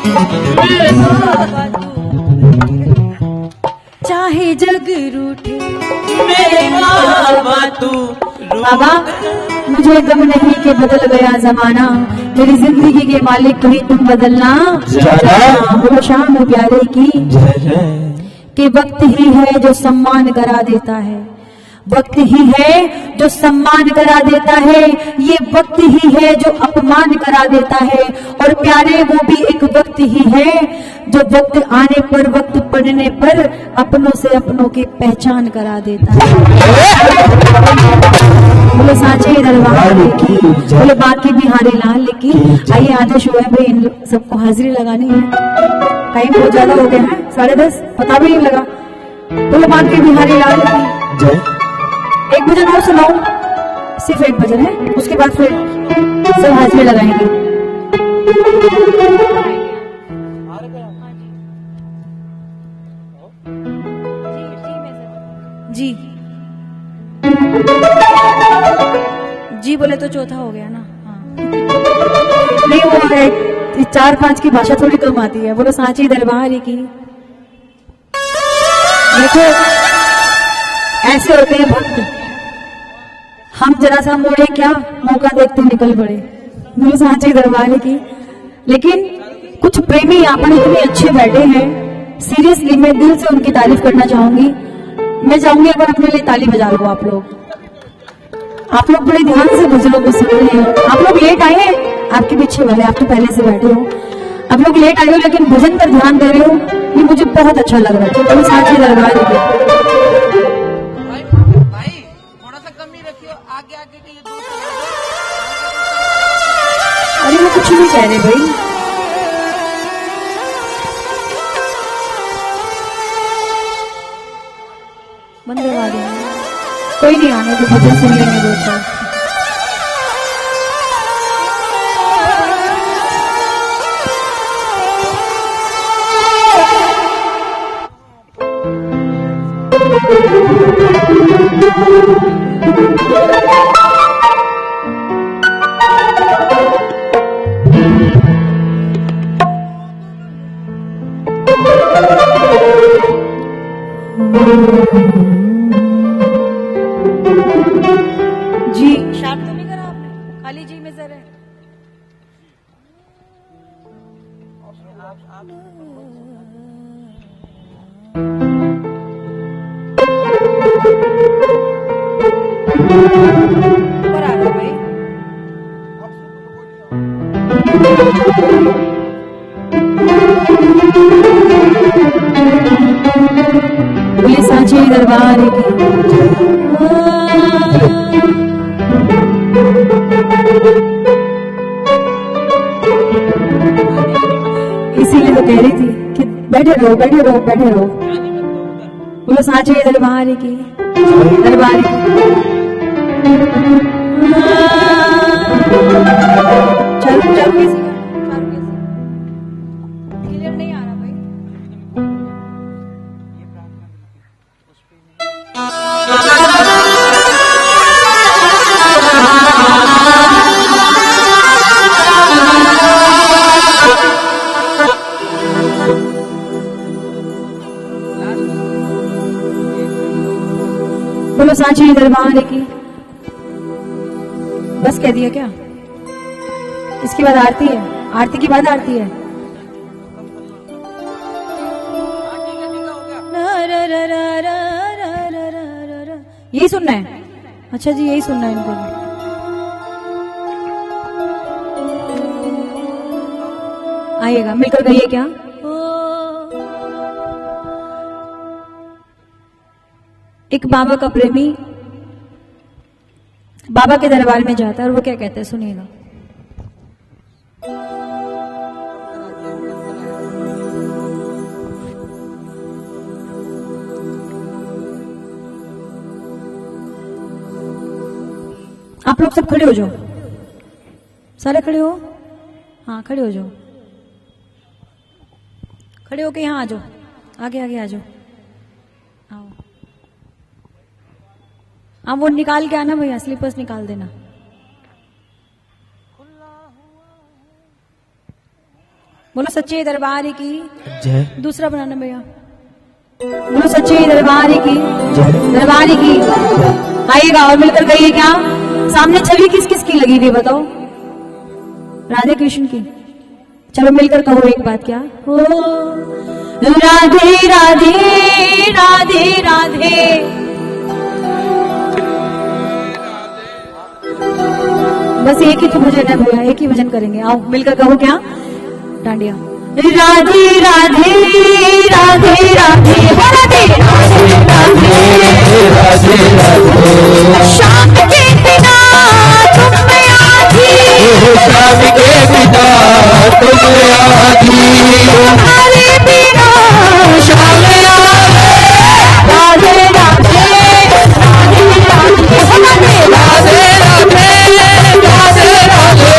D: मेरे बाबा तू, चाहे जग रूठे
A: मेरे बाबा तू
D: बाबा मुझे गम नहीं कि बदल गया जमाना, मेरी जिंदगी के मालिक कहीं तुम बदलना वो शाम प्यारे की कि वक्त ही है जो सम्मान करा देता है, वक्त ही है जो सम्मान करा देता है, ये वक्त ही है जो अपमान करा देता है, और प्यारे वो भी एक वक्त ही है जो वक्त आने पर वक्त पड़ने पर अपनों से अपनों की पहचान करा देता है। बोले सांचे दरबार की, बोले बाकी बिहारी लाल की। आइए आधे शोएब भाई इन सबको हाजिरी लगानी है, टाइम बहुत ज्यादा हो गया है, 10:30 पता भी नहीं लगा। बोले बाकी बिहारी लाल की जय। एक भजन और सुनाओ, सिर्फ एक भजन है, उसके बाद फिर सब हाजिरी लगाएंगे। जी जी बोले तो चौथा हो गया ना। हाँ नहीं वो है 4-5 की भाषा थोड़ी कम आती है। बोलो सांची दरबार की। देखो ऐसे होते हैं भक्त, हम जरा सा मोड़े क्या मौका देखते निकल पड़े। बोलो सांची दरबार की। लेकिन कुछ प्रेमी यहाँ पर इतने अच्छे बैठे हैं, सीरियसली मैं दिल से उनकी तारीफ करना चाहूंगी। मैं चाहूंगी अगर अपने लिए ताली बजा लो आप लोग बड़े ध्यान से भजनों को सुन रहे हैं। आप लोग लेट आए हैं, आपके पीछे वाले आप तो पहले से बैठे हो, आप लोग लेट आए हो लेकिन भजन पर ध्यान दे रहे हो, ये मुझे बहुत अच्छा लग रहा है। तो सांची दरबार की
B: भाई थोड़ा सा कम ही रखियो, आगे आगे के ये दो।
D: अरे वो कुछ नहीं कह रहे भाई, बंद करवा देंगे, कोई नहीं आने तो भजन सुन लेंगे 2-4। जी शार्प तो नहीं करा आपने, खाली जी में जरा है। ऊपर आ गए भाई। बोले सांची दरबार की। इसीलिए तो कह रही थी कि बैठे रहो बैठे रहो बैठे रहो। बोलो सांची दरबार की, दरबार की। चालू चालू कैसे, चालू कैसे, क्लियर नहीं आ रहा भाई। बोलो सांची दरबार की। बस कह दिया क्या? इसके बाद आरती है, आरती के बाद आरती है। यही सुनना है? अच्छा जी, यही सुनना है इनको। आइएगा, मिलकर गाइए क्या? एक बाबा का प्रेमी बाबा के दरबार में जाता है और वो क्या कहता है, सुनिएगा। आप लोग सब खड़े हो जाओ, सारे खड़े हो। हाँ, खड़े हो जाओ, खड़े होके यहाँ आ जाओ, आगे आगे आ जाओ। आओ, आप वो निकाल के आना भैया, स्लीपर्स निकाल देना। बोलो सच्चे दरबार की
A: जय।
D: दूसरा बनाना भैया, बोलो सच्चे दरबार की दरबार की। आइएगा और मिलकर गइए क्या? सामने छवि किस किस की लगी हुई बताओ? राधे कृष्ण की। चलो मिलकर कहो एक बात क्या? हो राधे राधे राधे राधे। बस एक ही तो भजन है भैया, एक ही भजन करेंगे। आओ मिलकर कहो क्या? डांडिया। राधे राधे राधे राधे राधे राधे। शाम के बिना तुम आधी,
A: शाम के बिना तुम आधी,
D: तुम्हारे बिना शाम राधे राधे राधे राधे राधे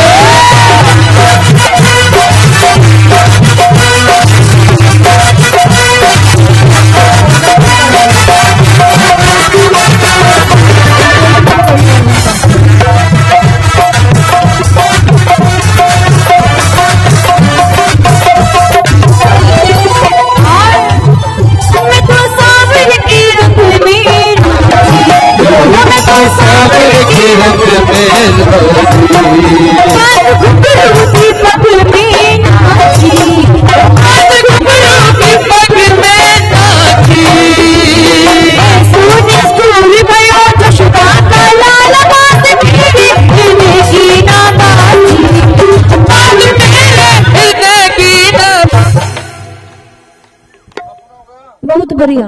D: बहुत बढ़िया।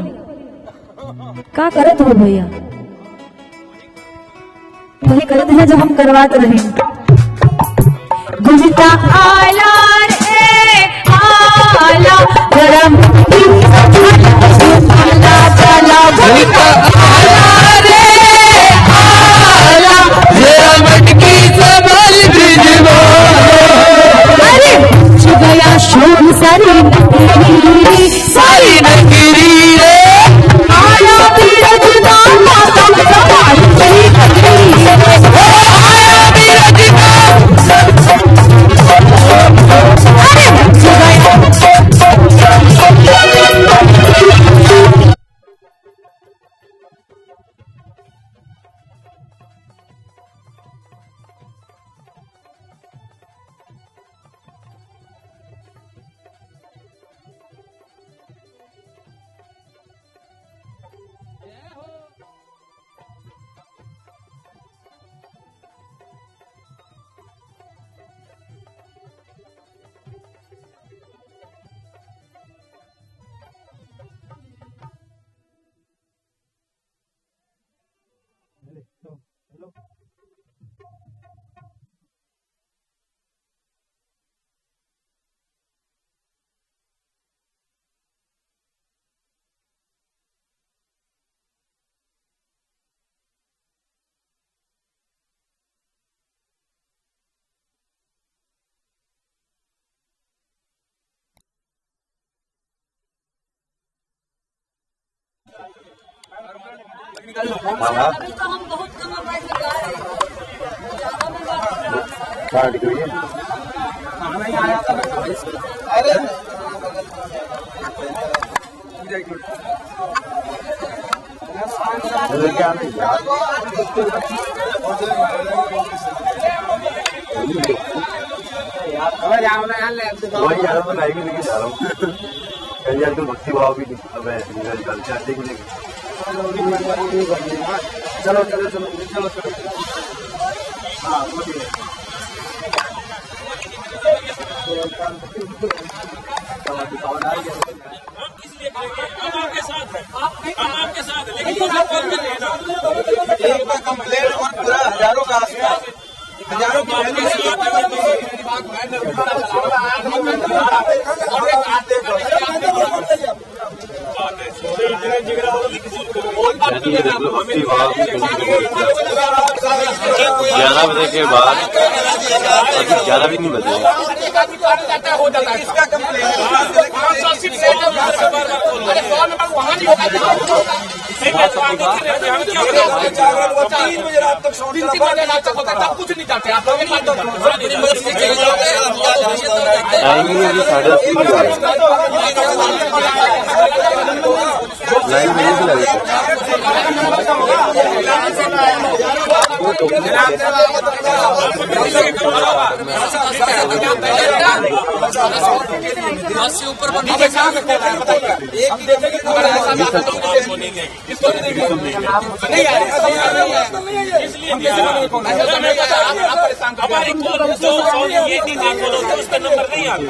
D: क्या करत हो भैया? वही करते हैं जो हम करवाते रहे। गुजता आला रे आला गरम आला चला गुजता आला रे आला
A: जरा मटकी संभल भिजवा।
D: अरे गया शोर सारी नगरी
A: सारी नगरी रे
D: आया तीरथ नाम माता सवार करी
A: आया बीरज
E: वही यार मैं लाइव लेके जा रहा हूँ कहीं यार तो भक्ति भाव भी नहीं अब है चाहते कि चलो चलो चलो चलो चलो हाँ बोलिए
A: आपके साथ लेकिन
B: कंप्लेंट और पूरा हजारों का आसपास हजारों की
E: भक्ति भाव 11 बजे के बाद अभी 11 भी नहीं बजे
B: इसका कंप्लेंट वहाँ नहीं होगा 3 बजे रात तक कुछ नहीं जाते आप
E: टाइमिंग अभी 8:30 लाइन में भी लगे
B: से ऊपर
A: उसका नंबर नहीं आता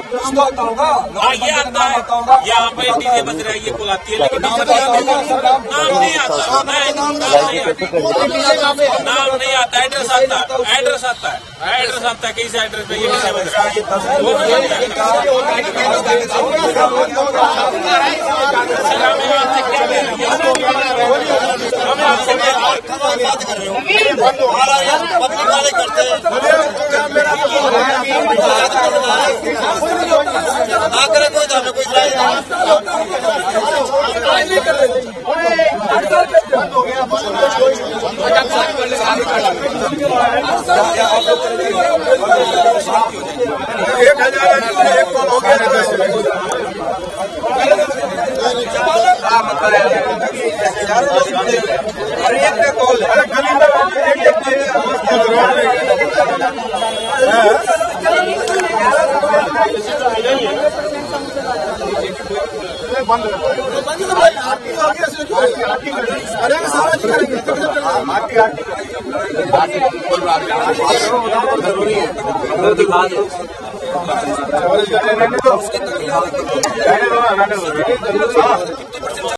A: ये आता है यहाँ पे डीजे बज रहा है ये बुलाती है लेकिन नाम नहीं आता नाम नहीं आता एड्रेस आता है कैसे एड्रेस पे ये डीजे बज रहा
E: जरूरी है